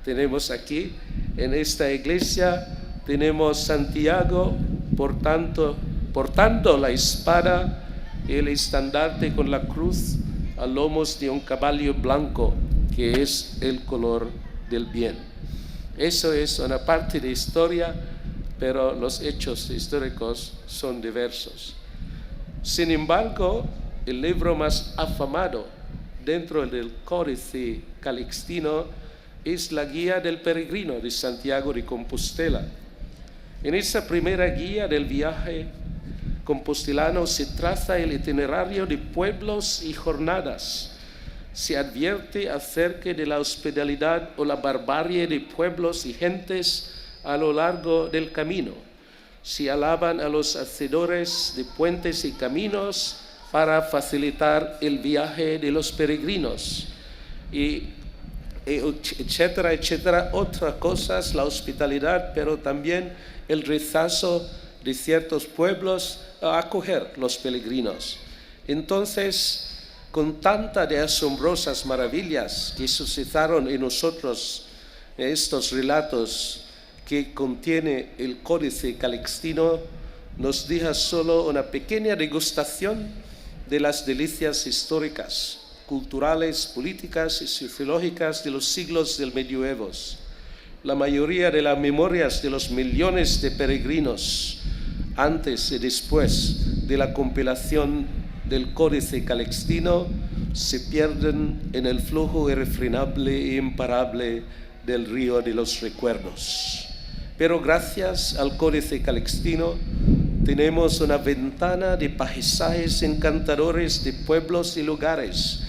Tenemos aquí, en esta iglesia, tenemos Santiago portando la espada y el estandarte con la cruz a lomos de un caballo blanco, que es el color del bien. Eso es una parte de historia, pero los hechos históricos son diversos. Sin embargo, el libro más afamado dentro del Códice Calixtino es la Guía del Peregrino de Santiago de Compostela. En esa primera guía del viaje compostelano se traza el itinerario de pueblos y jornadas. Se advierte acerca de la hospitalidad o la barbarie de pueblos y gentes a lo largo del camino. Se alaban a los hacedores de puentes y caminos para facilitar el viaje de los peregrinos, y etcétera, etcétera. Otras cosas, la hospitalidad, pero también el rechazo de ciertos pueblos a acoger los peregrinos. Entonces, con tanta de asombrosas maravillas que suscitaron en nosotros estos relatos que contiene el Códice Calixtino, nos deja solo una pequeña degustación de las delicias históricas, culturales, políticas y sociológicas de los siglos del medioevo. La mayoría de las memorias de los millones de peregrinos antes y después de la compilación del Códice Calixtino se pierden en el flujo irrefrenable e imparable del río de los recuerdos. Pero gracias al Códice Calixtino tenemos una ventana de paisajes encantadores de pueblos y lugares,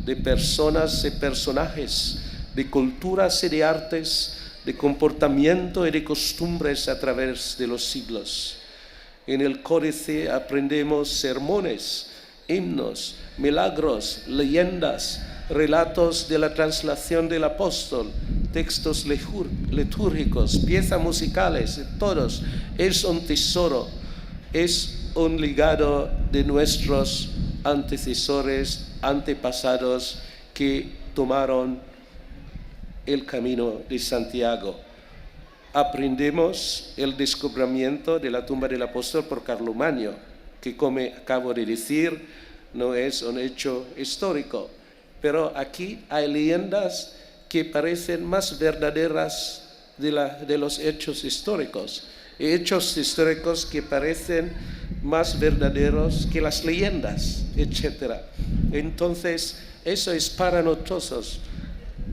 de personas y personajes, de culturas y de artes, de comportamiento y de costumbres a través de los siglos. En el Códice aprendemos sermones, himnos, milagros, leyendas, relatos de la translación del apóstol, textos litúrgicos, piezas musicales, todos. Es un tesoro, es un legado de nuestros antecesores, antepasados que tomaron el camino de Santiago. Aprendemos el descubrimiento de la tumba del apóstol por Carlomagno, que, como acabo de decir, no es un hecho histórico, pero aquí hay leyendas que parecen más verdaderas de los hechos históricos, hechos históricos que parecen más verdaderos que las leyendas, etc. Entonces, eso es para nosotros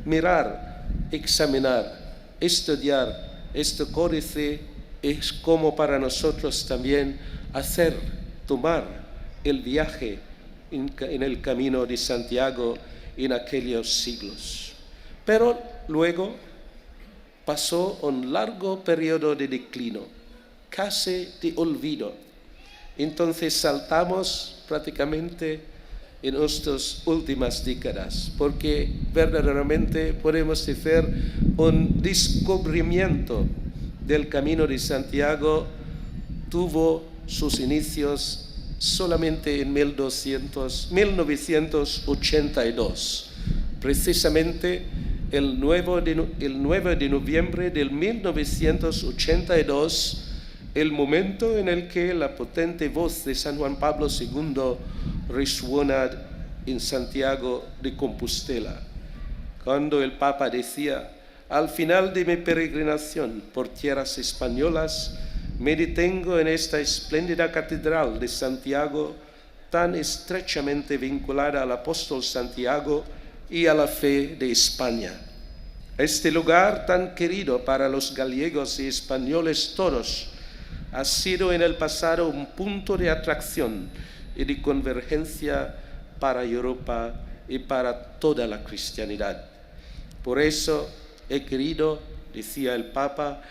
mirar, examinar, estudiar este códice. Es como para nosotros también tomar el viaje en el camino de Santiago en aquellos siglos. Pero luego pasó un largo periodo de declino, casi de olvido. Entonces saltamos prácticamente en estas últimas décadas, porque verdaderamente podemos decir un descubrimiento del camino de Santiago tuvo sus inicios solamente en 1982, precisamente el 9 de noviembre del 1982, el momento en el que la potente voz de San Juan Pablo II resuena en Santiago de Compostela, cuando el Papa decía: al final de mi peregrinación por tierras españolas, me detengo en esta espléndida catedral de Santiago, tan estrechamente vinculada al apóstol Santiago y a la fe de España. Este lugar tan querido para los gallegos y españoles todos ha sido en el pasado un punto de atracción y de convergencia para Europa y para toda la cristianidad. Por eso he querido, decía el Papa,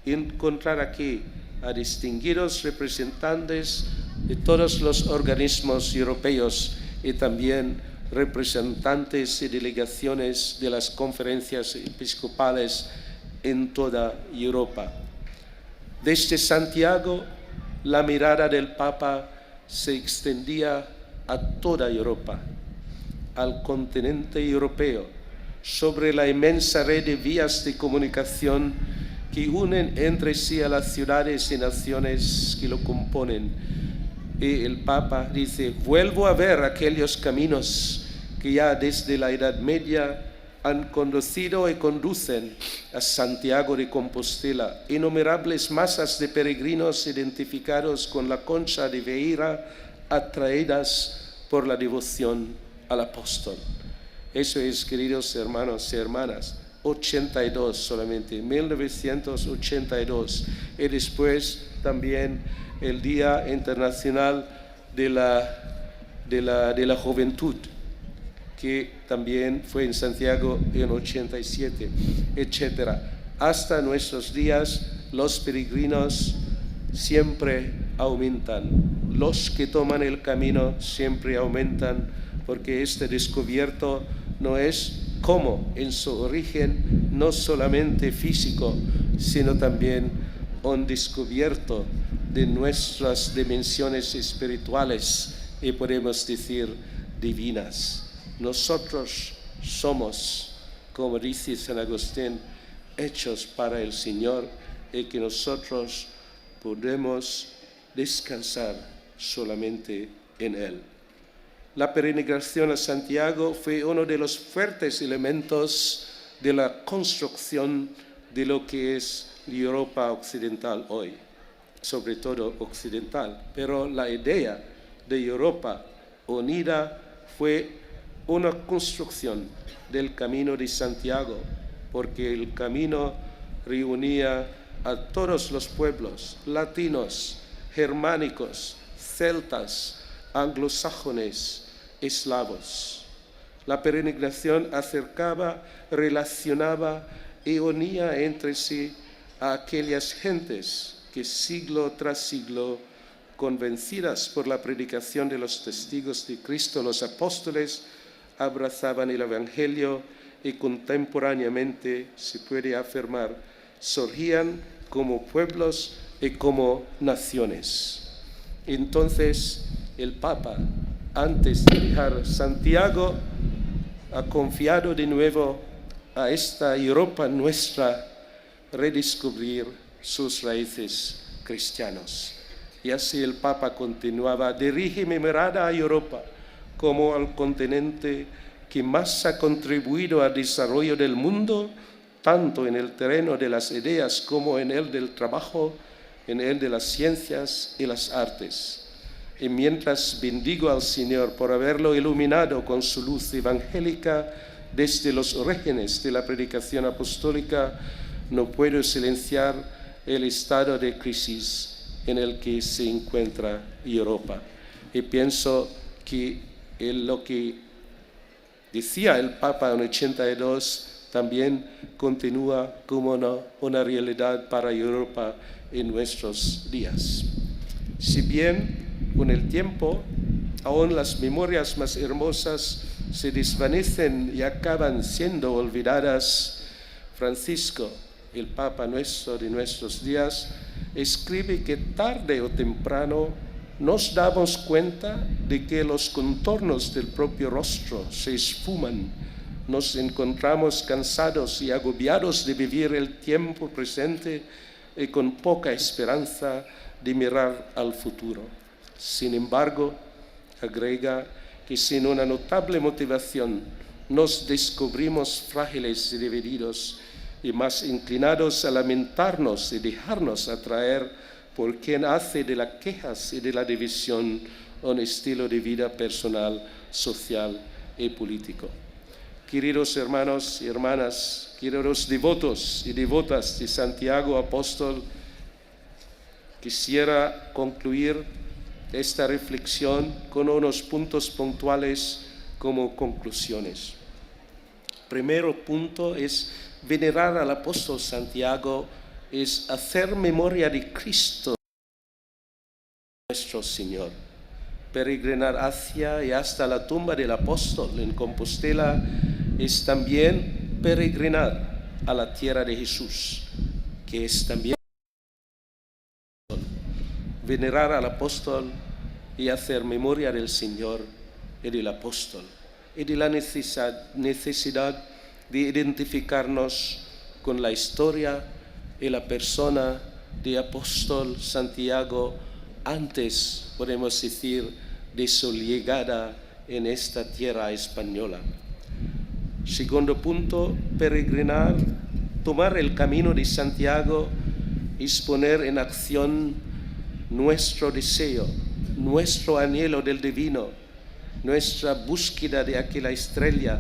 encontrar aquí a distinguidos representantes de todos los organismos europeos y también representantes y delegaciones de las conferencias episcopales en toda Europa. Desde Santiago, la mirada del Papa se extendía a toda Europa, al continente europeo, sobre la inmensa red de vías de comunicación que unen entre sí a las ciudades y naciones que lo componen. Y el Papa dice: vuelvo a ver aquellos caminos que ya desde la Edad Media han conducido y conducen a Santiago de Compostela, innumerables masas de peregrinos identificados con la concha de Vieira, atraídas por la devoción al apóstol. Eso es, queridos hermanos y hermanas, 82 solamente, 1982. Y después también el Día Internacional de la Juventud, que también fue en Santiago en 87, etc. Hasta nuestros días los peregrinos siempre aumentan. Los que toman el camino siempre aumentan, porque este descubierto no es como en su origen, no solamente físico, sino también un descubierto de nuestras dimensiones espirituales y podemos decir divinas. Nosotros somos, como dice San Agustín, hechos para el Señor, y que nosotros podemos descansar solamente en Él. La peregrinación a Santiago fue uno de los fuertes elementos de la construcción de lo que es la Europa occidental hoy, sobre todo occidental. Pero la idea de Europa unida fue una construcción del Camino de Santiago, porque el camino reunía a todos los pueblos, latinos, germánicos, celtas, anglosajones, eslavos. La peregrinación acercaba, relacionaba y unía entre sí a aquellas gentes que siglo tras siglo, convencidas por la predicación de los testigos de Cristo, los apóstoles, abrazaban el Evangelio y contemporáneamente, se puede afirmar, surgían como pueblos y como naciones. Entonces, el Papa, antes de dejar Santiago, ha confiado de nuevo a esta Europa nuestra redescubrir sus raíces cristianas. Y así el Papa continuaba: dirige mi mirada a Europa como al continente que más ha contribuido al desarrollo del mundo, tanto en el terreno de las ideas como en el del trabajo, en el de las ciencias y las artes. Y mientras bendigo al Señor por haberlo iluminado con su luz evangélica desde los orígenes de la predicación apostólica, no puedo silenciar el estado de crisis en el que se encuentra Europa. Y pienso que lo que decía el Papa en 82 también continúa como una realidad para Europa en nuestros días. Si bien con el tiempo aún las memorias más hermosas se desvanecen y acaban siendo olvidadas, Francisco, el Papa nuestro de nuestros días, escribe que tarde o temprano nos damos cuenta de que los contornos del propio rostro se esfuman. Nos encontramos cansados y agobiados de vivir el tiempo presente y con poca esperanza de mirar al futuro. Sin embargo, agrega que sin una notable motivación nos descubrimos frágiles y divididos y más inclinados a lamentarnos y dejarnos atraer por quien hace de las quejas y de la división un estilo de vida personal, social y político. Queridos hermanos y hermanas, queridos devotos y devotas de Santiago Apóstol, quisiera concluir esta reflexión con unos puntos puntuales como conclusiones. Primero punto es venerar al apóstol Santiago, es hacer memoria de Cristo, nuestro Señor. Peregrinar hacia y hasta la tumba del apóstol en Compostela es también peregrinar a la tierra de Jesús, que es también venerar al apóstol y hacer memoria del Señor y del apóstol, y de la necesidad de identificarnos con la historia y la persona del apóstol Santiago antes, podemos decir, de su llegada en esta tierra española. Segundo punto, peregrinar, tomar el camino de Santiago es poner en acción nuestro deseo, nuestro anhelo del divino, nuestra búsqueda de aquella estrella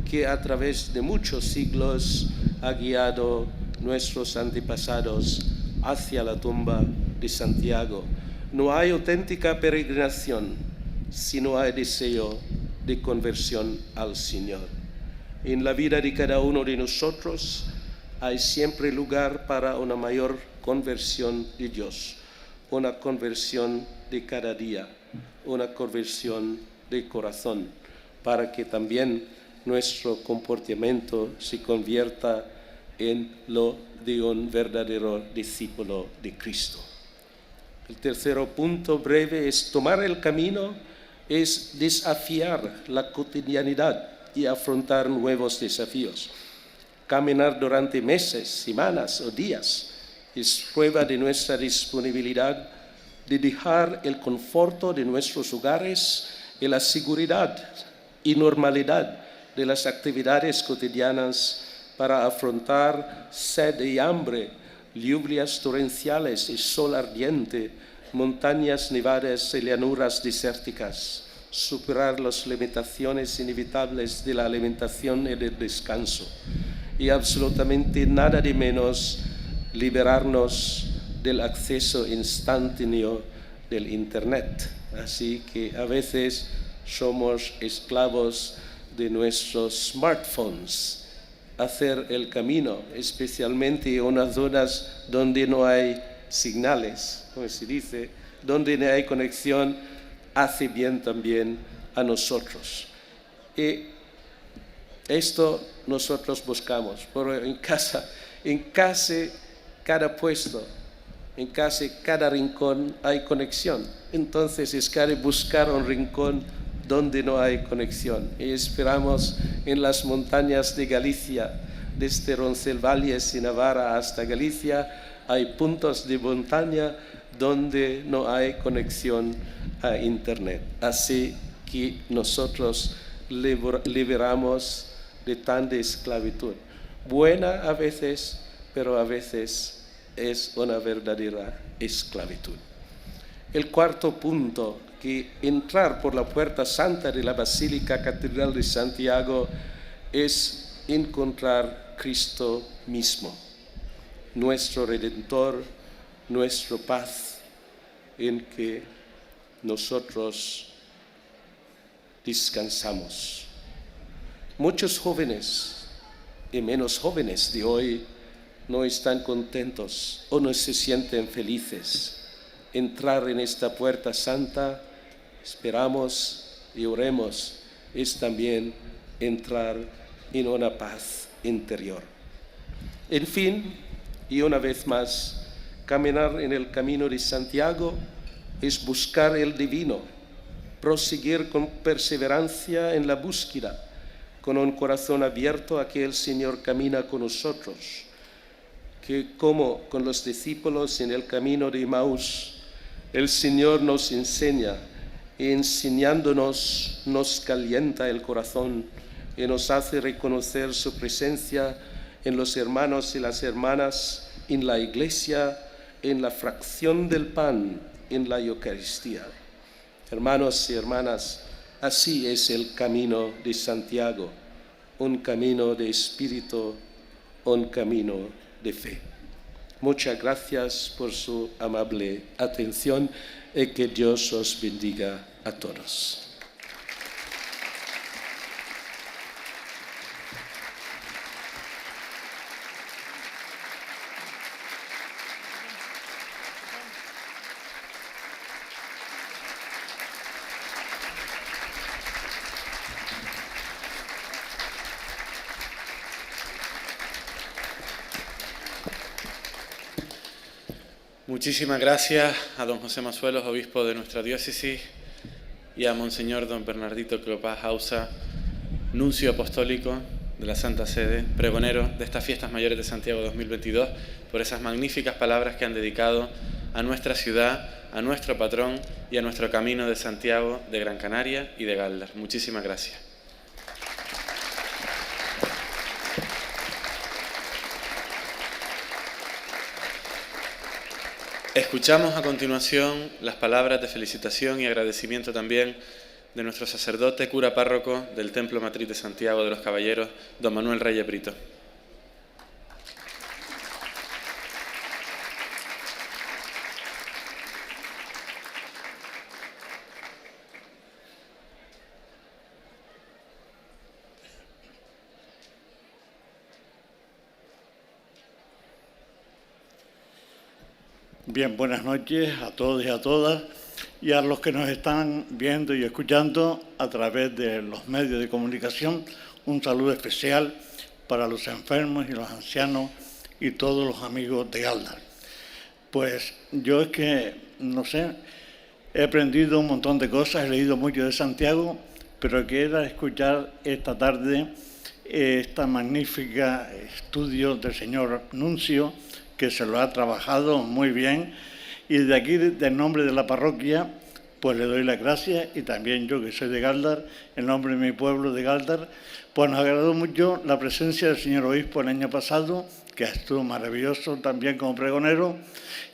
que a través de muchos siglos ha guiado nuestros antepasados hacia la tumba de Santiago. No hay auténtica peregrinación si no hay deseo de conversión al Señor. En la vida de cada uno de nosotros hay siempre lugar para una mayor conversión de Dios, una conversión de cada día, una conversión de corazón, para que también nuestro comportamiento se convierta en lo de un verdadero discípulo de Cristo. El tercer punto breve es tomar el camino, es desafiar la cotidianidad y afrontar nuevos desafíos. Caminar durante meses, semanas o días es prueba de nuestra disponibilidad de dejar el conforto de nuestros hogares y la seguridad y normalidad de las actividades cotidianas para afrontar sed y hambre, lluvias torrenciales y sol ardiente, montañas nevadas y llanuras desérticas, superar las limitaciones inevitables de la alimentación y del descanso, y absolutamente nada de menos liberarnos del acceso instantáneo del Internet. Así que a veces somos esclavos de nuestros smartphones. Hacer el camino, especialmente en unas zonas donde no hay señales, como se dice, donde no hay conexión, hace bien también a nosotros. Y esto nosotros buscamos, pero en casi cada puesto, en casi cada rincón hay conexión. Entonces es casi buscar un rincón donde no hay conexión. Y esperamos en las montañas de Galicia, desde Roncesvalles y Navarra hasta Galicia, hay puntos de montaña donde no hay conexión a Internet. Así que nosotros liberamos de tanta esclavitud. Buena a veces, pero a veces es una verdadera esclavitud. El cuarto punto, que entrar por la puerta santa de la Basílica Catedral de Santiago es encontrar Cristo mismo, nuestro Redentor, nuestra paz, en que nosotros descansamos. Muchos jóvenes y menos jóvenes de hoy no están contentos o no se sienten felices. Entrar en esta puerta santa, esperamos y oremos, es también entrar en una paz interior. En fin, y una vez más, caminar en el camino de Santiago es buscar el divino, proseguir con perseverancia en la búsqueda, con un corazón abierto a que el Señor camina con nosotros, que como con los discípulos en el camino de Emaús, el Señor nos enseña, y enseñándonos nos calienta el corazón y nos hace reconocer su presencia en los hermanos y las hermanas, en la iglesia, en la fracción del pan, en la Eucaristía. Hermanos y hermanas, así es el camino de Santiago, un camino de espíritu, un camino de fe. Muchas gracias por su amable atención y que Dios os bendiga a todos.
Muchísimas gracias a don José Mazuelos, obispo de nuestra diócesis, y a Monseñor don Bernardito Clopaz Ausa, nuncio apostólico de la Santa Sede, pregonero de estas Fiestas Mayores de Santiago 2022, por esas magníficas palabras que han dedicado a nuestra ciudad, a nuestro patrón y a nuestro camino de Santiago, de Gran Canaria y de Galdar. Muchísimas gracias. Escuchamos a continuación las palabras de felicitación y agradecimiento también de nuestro sacerdote, cura párroco del Templo Matriz de Santiago de los Caballeros, don Manuel Reyes Brito.
Bien, buenas noches a todos y a todas, y a los que nos están viendo y escuchando a través de los medios de comunicación. Un saludo especial para los enfermos y los ancianos y todos los amigos de Galdar. Pues yo es que, no sé, he aprendido un montón de cosas, he leído mucho de Santiago, pero quiero escuchar esta tarde esta magnífica estudio del señor Nuncio, que se lo ha trabajado muy bien, y de aquí, del nombre de la parroquia, pues le doy las gracias, y también yo, que soy de Galdar, en nombre de mi pueblo de Galdar, pues nos agradó mucho la presencia del señor obispo el año pasado, que estuvo maravilloso también como pregonero,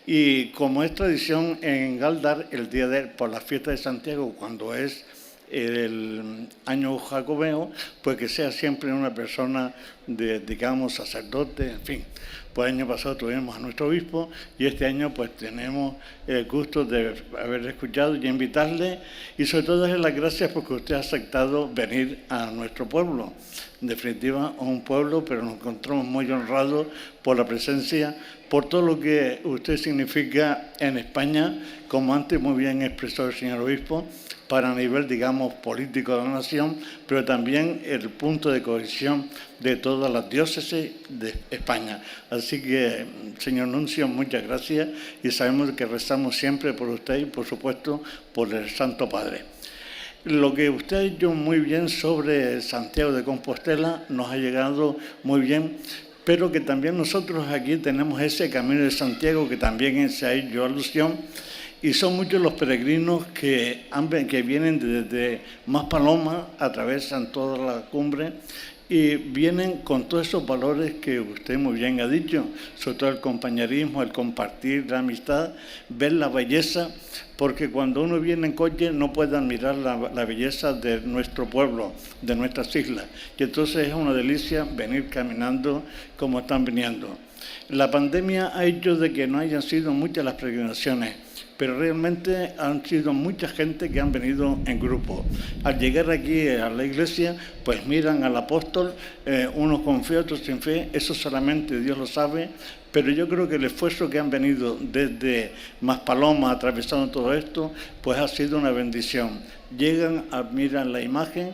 y como es tradición en Galdar, el día por la fiesta de Santiago, cuando es el año jacobeo, pues que sea siempre una persona digamos, sacerdote, en fin. Pues el año pasado tuvimos a nuestro obispo y este año pues tenemos el gusto de haber escuchado y invitarle, y sobre todo darle las gracias porque usted ha aceptado venir a nuestro pueblo. En definitiva, es un pueblo, pero nos encontramos muy honrados por la presencia, por todo lo que usted significa en España, como antes muy bien expresó el señor obispo, para a nivel, digamos, político de la nación, pero también el punto de cohesión de todas las diócesis de España. Así que, señor Nuncio, muchas gracias, y sabemos que rezamos siempre por usted y, por supuesto, por el Santo Padre. Lo que usted ha dicho muy bien sobre Santiago de Compostela nos ha llegado muy bien, pero que también nosotros aquí tenemos ese Camino de Santiago que también se ha hecho alusión, y son muchos los peregrinos que vienen desde Maspalomas, atravesan toda la cumbre y vienen con todos esos valores que usted muy bien ha dicho, sobre todo el compañerismo, el compartir, la amistad, ver la belleza, porque cuando uno viene en coche no puede admirar la belleza de nuestro pueblo, de nuestras islas, y entonces es una delicia venir caminando como están viniendo. La pandemia ha hecho de que no hayan sido muchas las peregrinaciones, pero realmente han sido mucha gente que han venido en grupo. Al llegar aquí a la iglesia, pues miran al apóstol, unos con fe, otros sin fe, eso solamente Dios lo sabe, pero yo creo que el esfuerzo que han venido desde Maspalomas, atravesando todo esto, pues ha sido una bendición. Llegan, miran la imagen,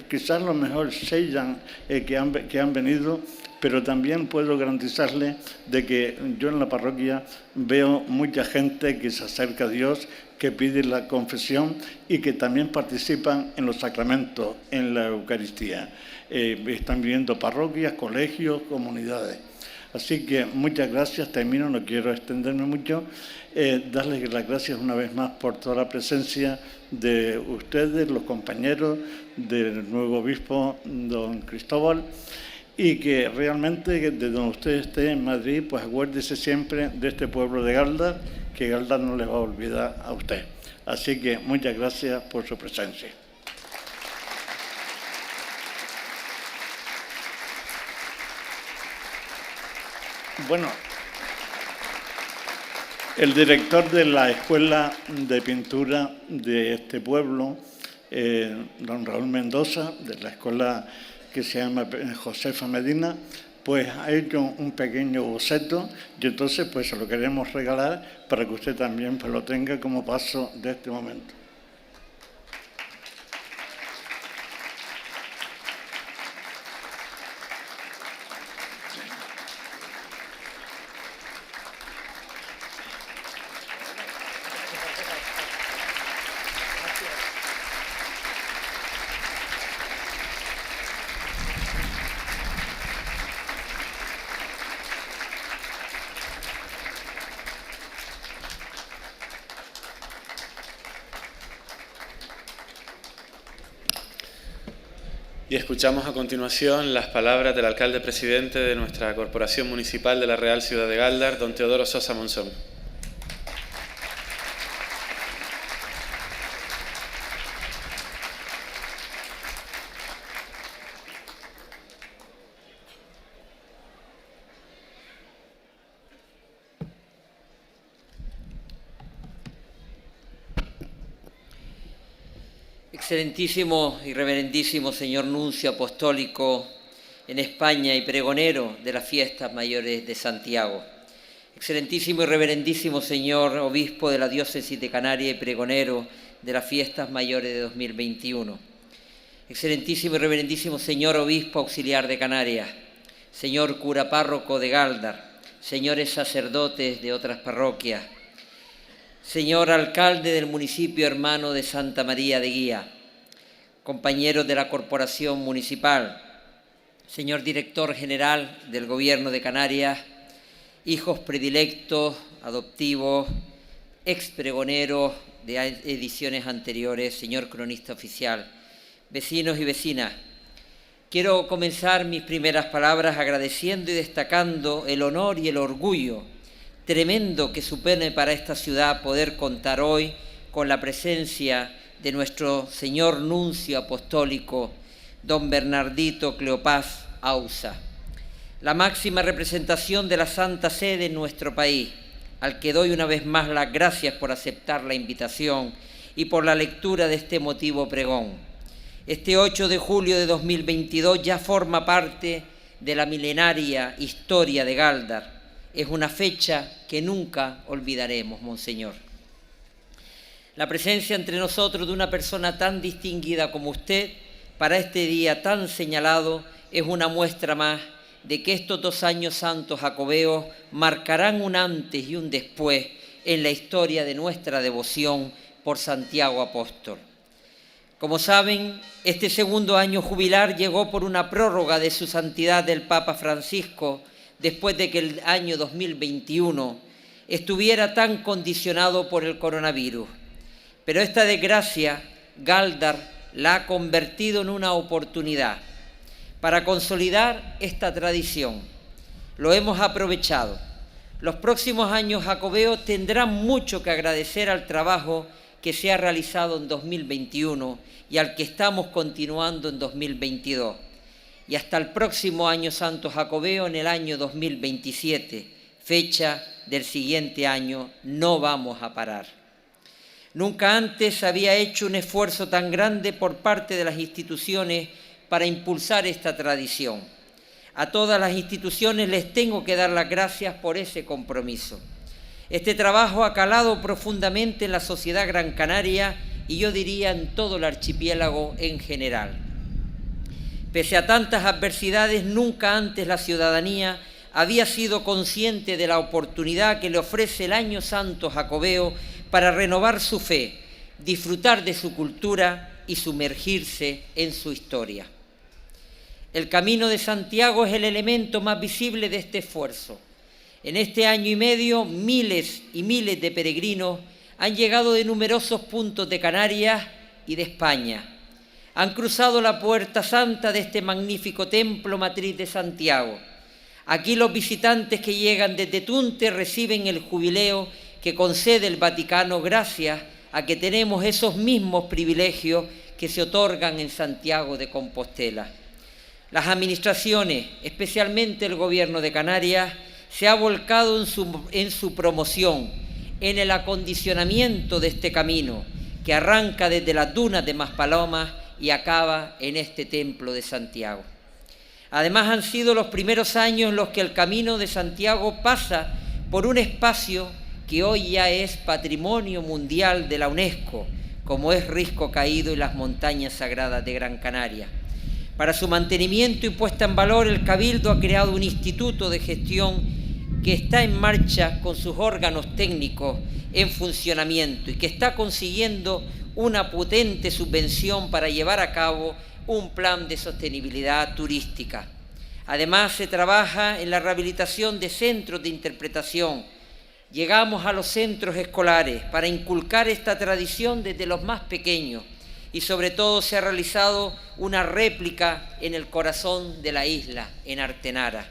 quizás lo mejor sellan que han venido, pero también puedo garantizarle de que yo en la parroquia veo mucha gente que se acerca a Dios, que pide la confesión y que también participan en los sacramentos, en la Eucaristía. Están viviendo parroquias, colegios, comunidades. Así que muchas gracias, termino, no quiero extenderme mucho. Darles las gracias una vez más por toda la presencia de ustedes, los compañeros del nuevo obispo, don Cristóbal, y que realmente desde donde usted esté en Madrid, pues acuérdese siempre de este pueblo de Galdar, que Galdar no le va a olvidar a usted. Así que muchas gracias por su presencia. Bueno, el director de la Escuela de Pintura de este pueblo, don Raúl Mendoza, de la escuela que se llama Josefa Medina, pues ha hecho un pequeño boceto y entonces pues se lo queremos regalar para que usted también pues, lo tenga como paso de este momento.
Y escuchamos a continuación las palabras del alcalde presidente de nuestra Corporación Municipal de la Real Ciudad de Galdar, don Teodoro Sosa Monzón.
Excelentísimo y reverendísimo señor nuncio apostólico en España y pregonero de las fiestas mayores de Santiago. Excelentísimo y reverendísimo señor obispo de la diócesis de Canarias y pregonero de las fiestas mayores de 2021. Excelentísimo y reverendísimo señor obispo auxiliar de Canarias, señor cura párroco de Galdar, señores sacerdotes de otras parroquias, señor alcalde del municipio hermano de Santa María de Guía, compañeros de la Corporación Municipal, señor director general del Gobierno de Canarias, hijos predilectos, adoptivos, expregoneros de ediciones anteriores, señor cronista oficial, vecinos y vecinas. Quiero comenzar mis primeras palabras agradeciendo y destacando el honor y el orgullo tremendo que supone para esta ciudad poder contar hoy con la presencia de nuestro señor nuncio apostólico, don Bernardito Cleopás Ausa, la máxima representación de la Santa Sede en nuestro país, al que doy una vez más las gracias por aceptar la invitación y por la lectura de este emotivo pregón. Este 8 de julio de 2022 ya forma parte de la milenaria historia de Galdar. Es una fecha que nunca olvidaremos, monseñor. La presencia entre nosotros de una persona tan distinguida como usted para este día tan señalado es una muestra más de que estos 2 años santos jacobeos marcarán un antes y un después en la historia de nuestra devoción por Santiago Apóstol. Como saben, este segundo año jubilar llegó por una prórroga de su santidad el Papa Francisco, después de que el año 2021 estuviera tan condicionado por el coronavirus. Pero esta desgracia, Galdar la ha convertido en una oportunidad para consolidar esta tradición. Lo hemos aprovechado. Los próximos años jacobeos tendrán mucho que agradecer al trabajo que se ha realizado en 2021 y al que estamos continuando en 2022. Y hasta el próximo año santo jacobeo en el año 2027, fecha del siguiente año, no vamos a parar. Nunca antes había hecho un esfuerzo tan grande por parte de las instituciones para impulsar esta tradición. A todas las instituciones les tengo que dar las gracias por ese compromiso. Este trabajo ha calado profundamente en la sociedad gran canaria y yo diría en todo el archipiélago en general. Pese a tantas adversidades, nunca antes la ciudadanía había sido consciente de la oportunidad que le ofrece el Año Santo Jacobeo para renovar su fe, disfrutar de su cultura y sumergirse en su historia. El Camino de Santiago es el elemento más visible de este esfuerzo. En este año y medio, miles y miles de peregrinos han llegado de numerosos puntos de Canarias y de España. Han cruzado la puerta santa de este magnífico templo matriz de Santiago. Aquí los visitantes que llegan desde Tunte reciben el jubileo que concede el Vaticano gracias a que tenemos esos mismos privilegios que se otorgan en Santiago de Compostela. Las administraciones, especialmente el Gobierno de Canarias, se ha volcado en su promoción, en el acondicionamiento de este camino que arranca desde las dunas de Maspalomas y acaba en este templo de Santiago. Además, han sido los primeros años en los que el Camino de Santiago pasa por un espacio que hoy ya es Patrimonio Mundial de la UNESCO, como es Risco Caído y las Montañas Sagradas de Gran Canaria. Para su mantenimiento y puesta en valor, el Cabildo ha creado un instituto de gestión que está en marcha con sus órganos técnicos en funcionamiento y que está consiguiendo una potente subvención para llevar a cabo un plan de sostenibilidad turística. Además, se trabaja en la rehabilitación de centros de interpretación. Llegamos a los centros escolares para inculcar esta tradición desde los más pequeños y sobre todo se ha realizado una réplica en el corazón de la isla, en Artenara.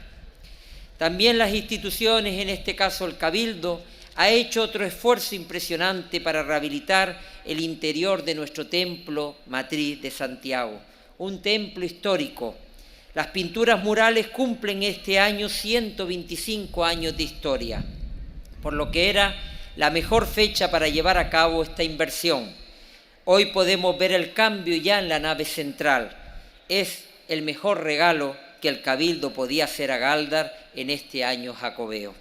También las instituciones, en este caso el Cabildo, ha hecho otro esfuerzo impresionante para rehabilitar el interior de nuestro templo matriz de Santiago, un templo histórico. Las pinturas murales cumplen este año 125 años de historia, por lo que era la mejor fecha para llevar a cabo esta inversión. Hoy podemos ver el cambio ya en la nave central. Es el mejor regalo que el Cabildo podía hacer a Gáldar en este año jacobeo.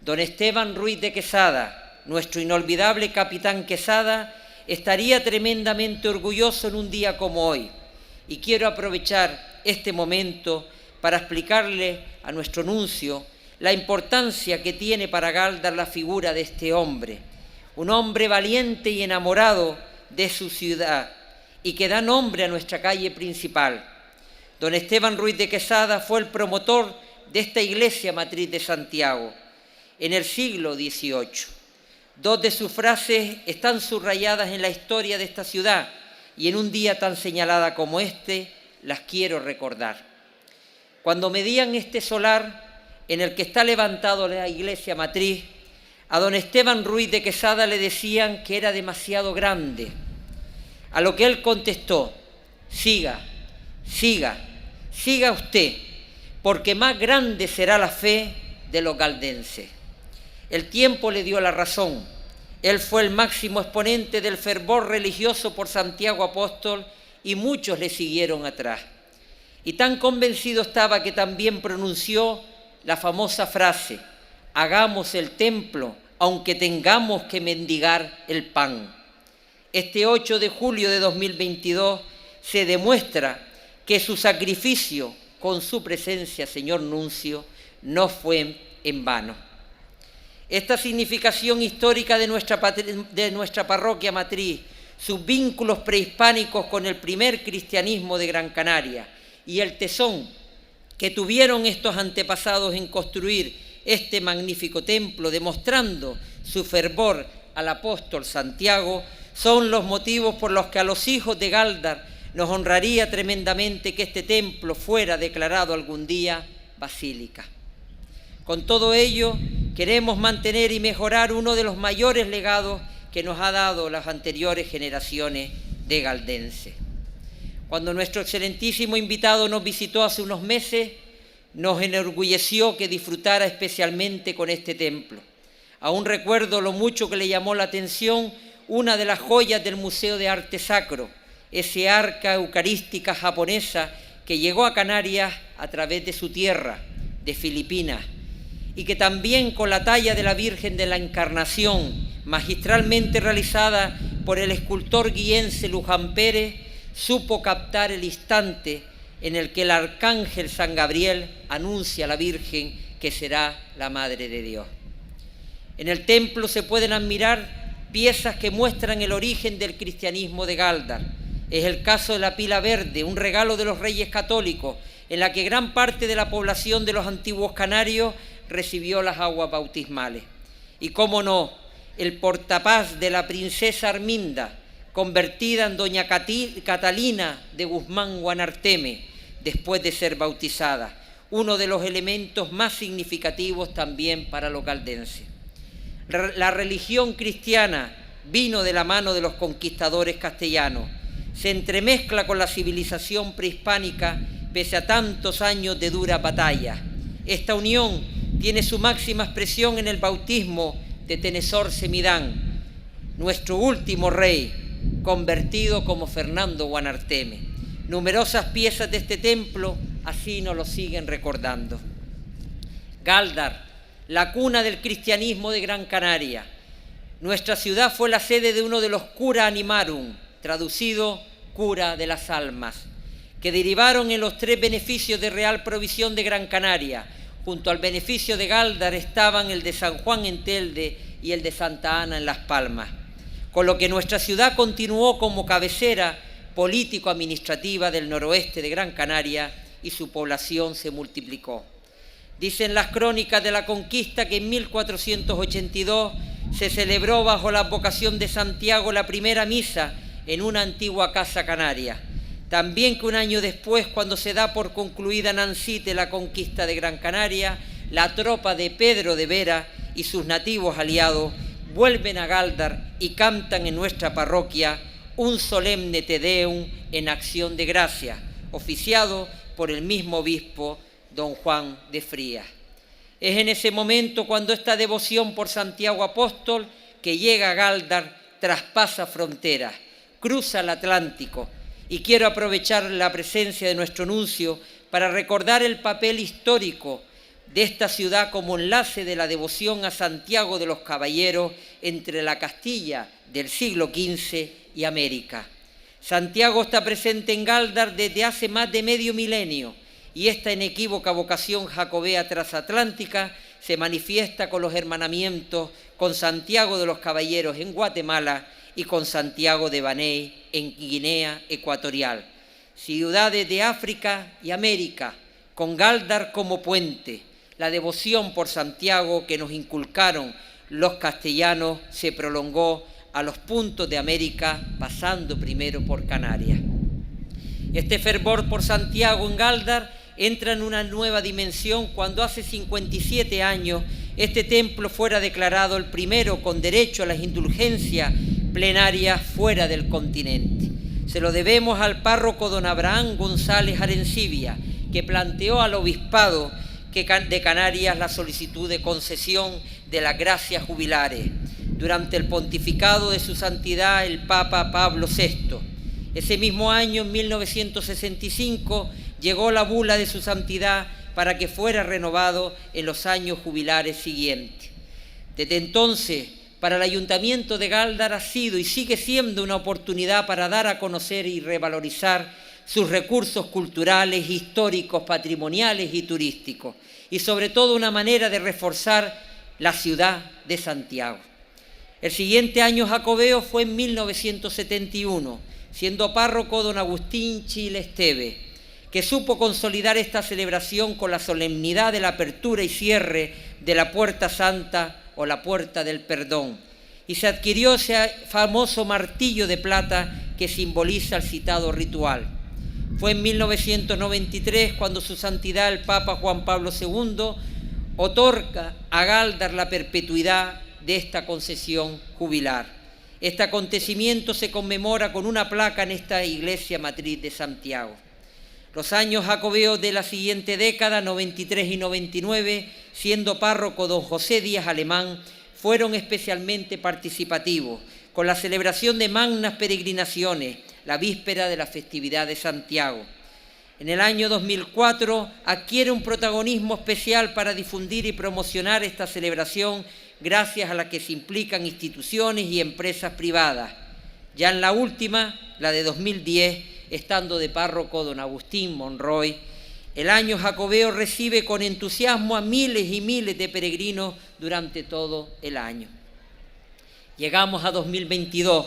Don Esteban Ruiz de Quesada, nuestro inolvidable capitán Quesada, estaría tremendamente orgulloso en un día como hoy. Y quiero aprovechar este momento para explicarle a nuestro nuncio la importancia que tiene para Gáldar la figura de este hombre, un hombre valiente y enamorado de su ciudad y que da nombre a nuestra calle principal. Don Esteban Ruiz de Quesada fue el promotor de esta iglesia matriz de Santiago en el siglo XVIII. Dos de sus frases están subrayadas en la historia de esta ciudad y en un día tan señalada como este las quiero recordar. Cuando medían este solar en el que está levantado la iglesia matriz, a don Esteban Ruiz de Quesada le decían que era demasiado grande, a lo que él contestó: siga, siga, siga usted, porque más grande será la fe de los galdenses. El tiempo le dio la razón. Él fue el máximo exponente del fervor religioso por Santiago Apóstol y muchos le siguieron atrás. Y tan convencido estaba que también pronunció la famosa frase: hagamos el templo aunque tengamos que mendigar el pan. Este 8 de julio de 2022 se demuestra que su sacrificio con su presencia, señor nuncio, no fue en vano. Esta significación histórica de nuestra parroquia matriz, sus vínculos prehispánicos con el primer cristianismo de Gran Canaria y el tesón que tuvieron estos antepasados en construir este magnífico templo, demostrando su fervor al apóstol Santiago, son los motivos por los que a los hijos de Gáldar nos honraría tremendamente que este templo fuera declarado algún día basílica. Con todo ello, queremos mantener y mejorar uno de los mayores legados que nos ha dado las anteriores generaciones de galdenses. Cuando nuestro excelentísimo invitado nos visitó hace unos meses, nos enorgulleció que disfrutara especialmente con este templo. Aún recuerdo lo mucho que le llamó la atención una de las joyas del Museo de Arte Sacro, ese arca eucarística japonesa que llegó a Canarias a través de su tierra, de Filipinas, y que también con la talla de la Virgen de la Encarnación, magistralmente realizada por el escultor guiense Luján Pérez, supo captar el instante en el que el arcángel San Gabriel anuncia a la Virgen que será la Madre de Dios. En el templo se pueden admirar piezas que muestran el origen del cristianismo de Gáldar. Es el caso de la pila verde, un regalo de los Reyes Católicos, en la que gran parte de la población de los antiguos canarios recibió las aguas bautismales. Y cómo no, el portapaz de la princesa Arminda, convertida en doña Catalina de Guzmán Guanarteme, después de ser bautizada, uno de los elementos más significativos también para los caldenses. La religión cristiana vino de la mano de los conquistadores castellanos, se entremezcla con la civilización prehispánica pese a tantos años de dura batalla. Esta unión tiene su máxima expresión en el bautismo de Tenesor Semidán, nuestro último rey, convertido como Fernando Guanarteme. Numerosas piezas de este templo así nos lo siguen recordando. Gáldar, la cuna del cristianismo de Gran Canaria. Nuestra ciudad fue la sede de uno de los cura animarum, traducido cura de las almas, que derivaron en los 3 beneficios de Real Provisión de Gran Canaria. Junto al beneficio de Gáldar estaban el de San Juan en Telde y el de Santa Ana en Las Palmas, con lo que nuestra ciudad continuó como cabecera político-administrativa del noroeste de Gran Canaria y su población se multiplicó. Dicen las crónicas de la conquista que en 1482 se celebró bajo la advocación de Santiago la primera misa en una antigua casa canaria. También que un año después, cuando se da por concluida en Ansite la conquista de Gran Canaria, la tropa de Pedro de Vera y sus nativos aliados vuelven a Gáldar y cantan en nuestra parroquia un solemne Te Deum en acción de gracia, oficiado por el mismo obispo don Juan de Frías. Es en ese momento cuando esta devoción por Santiago Apóstol, que llega a Gáldar, traspasa fronteras, cruza el Atlántico, y quiero aprovechar la presencia de nuestro nuncio para recordar el papel histórico de esta ciudad como enlace de la devoción a Santiago de los Caballeros entre la Castilla del siglo XV y América. Santiago está presente en Gáldar desde hace más de medio milenio y esta inequívoca vocación jacobea transatlántica se manifiesta con los hermanamientos con Santiago de los Caballeros en Guatemala y con Santiago de Baní en Guinea Ecuatorial. Ciudades de África y América, con Gáldar como puente. La devoción por Santiago que nos inculcaron los castellanos se prolongó a los puntos de América, pasando primero por Canarias. Este fervor por Santiago en Gáldar entra en una nueva dimensión cuando hace 57 años este templo fuera declarado el primero con derecho a las indulgencias plenarias fuera del continente. Se lo debemos al párroco don Abraham González Arencibia, que planteó al obispado de Canarias la solicitud de concesión de las gracias jubilares durante el pontificado de su santidad el Papa Pablo VI. Ese mismo año, en 1965, llegó la bula de su santidad para que fuera renovado en los años jubilares siguientes. Desde entonces, para el Ayuntamiento de Gáldar ha sido y sigue siendo una oportunidad para dar a conocer y revalorizar sus recursos culturales, históricos, patrimoniales y turísticos, y sobre todo una manera de reforzar la ciudad de Santiago. El siguiente año jacobeo fue en 1971, siendo párroco don Agustín Chile Esteve, que supo consolidar esta celebración con la solemnidad de la apertura y cierre de la Puerta Santa o la Puerta del Perdón, y se adquirió ese famoso martillo de plata que simboliza el citado ritual. Fue en 1993 cuando su santidad el Papa Juan Pablo II otorga a Gáldar la perpetuidad de esta concesión jubilar. Este acontecimiento se conmemora con una placa en esta iglesia matriz de Santiago. Los años jacobeos de la siguiente década, 93 y 99, siendo párroco don José Díaz Alemán, fueron especialmente participativos, con la celebración de magnas peregrinaciones, la víspera de la festividad de Santiago. En el año 2004 adquiere un protagonismo especial para difundir y promocionar esta celebración, gracias a la que se implican instituciones y empresas privadas. Ya en la última, la de 2010, estando de párroco don Agustín Monroy, el año jacobeo recibe con entusiasmo a miles y miles de peregrinos durante todo el año. Llegamos a 2022,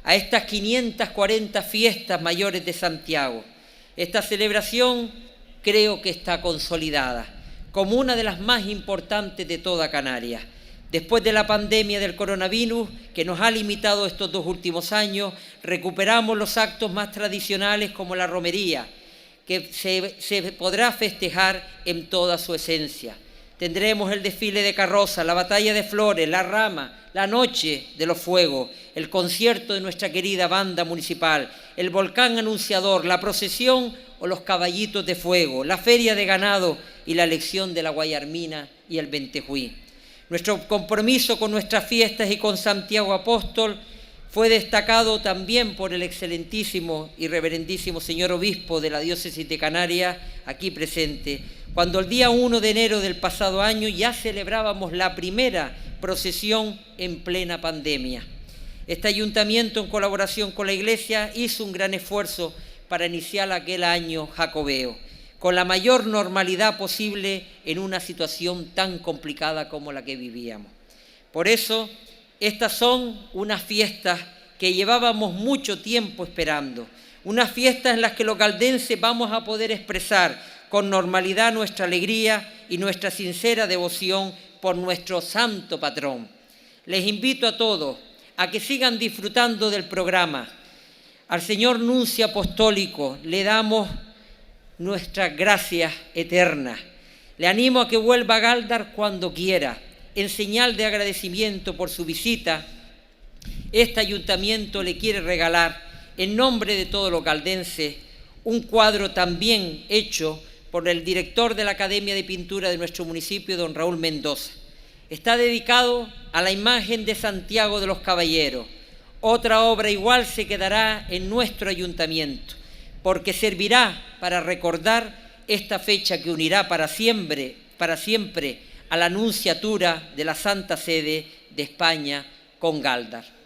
a estas 540 fiestas mayores de Santiago. Esta celebración creo que está consolidada como una de las más importantes de toda Canarias. Después de la pandemia del coronavirus, que nos ha limitado estos 2 últimos años, recuperamos los actos más tradicionales como la romería, que se podrá festejar en toda su esencia. Tendremos el desfile de carroza, la batalla de flores, la rama, la noche de los fuegos, el concierto de nuestra querida banda municipal, el volcán anunciador, la procesión o los caballitos de fuego, la feria de ganado y la elección de la Guayarmina y el Ventejuí. Nuestro compromiso con nuestras fiestas y con Santiago Apóstol fue destacado también por el excelentísimo y reverendísimo señor obispo de la diócesis de Canarias, aquí presente, cuando el día 1 de enero del pasado año ya celebrábamos la primera procesión en plena pandemia. Este ayuntamiento, en colaboración con la Iglesia, hizo un gran esfuerzo para iniciar aquel año jacobeo, con la mayor normalidad posible en una situación tan complicada como la que vivíamos. Por eso, estas son unas fiestas que llevábamos mucho tiempo esperando, unas fiestas en las que los galdenses vamos a poder expresar con normalidad nuestra alegría y nuestra sincera devoción por nuestro santo patrón. Les invito a todos a que sigan disfrutando del programa. Al señor nuncio apostólico le damos nuestras gracias eternas. Le animo a que vuelva a Gáldar cuando quiera. En señal de agradecimiento por su visita, este ayuntamiento le quiere regalar, en nombre de todos los galdenses, un cuadro también hecho por el director de la Academia de Pintura de nuestro municipio, don Raúl Mendoza. Está dedicado a la imagen de Santiago de los Caballeros. Otra obra igual se quedará en nuestro ayuntamiento, porque servirá para recordar esta fecha que unirá para siempre a la anunciatura de la Santa Sede de España con Gáldar.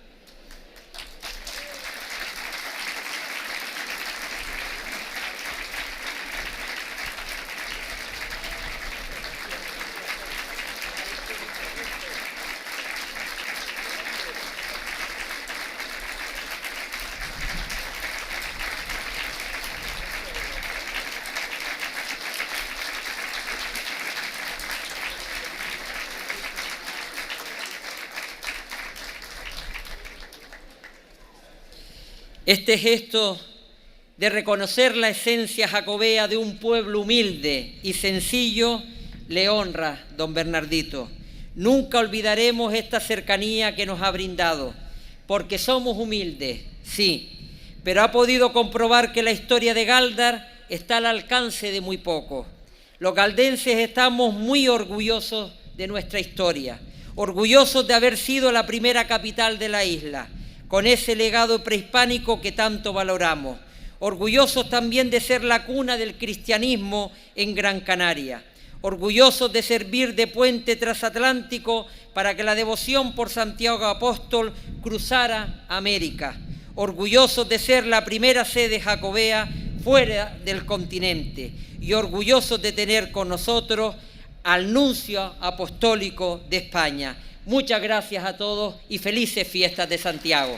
Este gesto de reconocer la esencia jacobea de un pueblo humilde y sencillo le honra, don Bernardito. Nunca olvidaremos esta cercanía que nos ha brindado, porque somos humildes, sí, pero ha podido comprobar que la historia de Gáldar está al alcance de muy pocos. Los galdenses estamos muy orgullosos de nuestra historia, orgullosos de haber sido la primera capital de la isla, con ese legado prehispánico que tanto valoramos, orgullosos también de ser la cuna del cristianismo en Gran Canaria, orgullosos de servir de puente transatlántico para que la devoción por Santiago Apóstol cruzara América, orgullosos de ser la primera sede jacobea fuera del continente y orgullosos de tener con nosotros al nuncio apostólico de España. Muchas gracias a todos y felices fiestas de Santiago.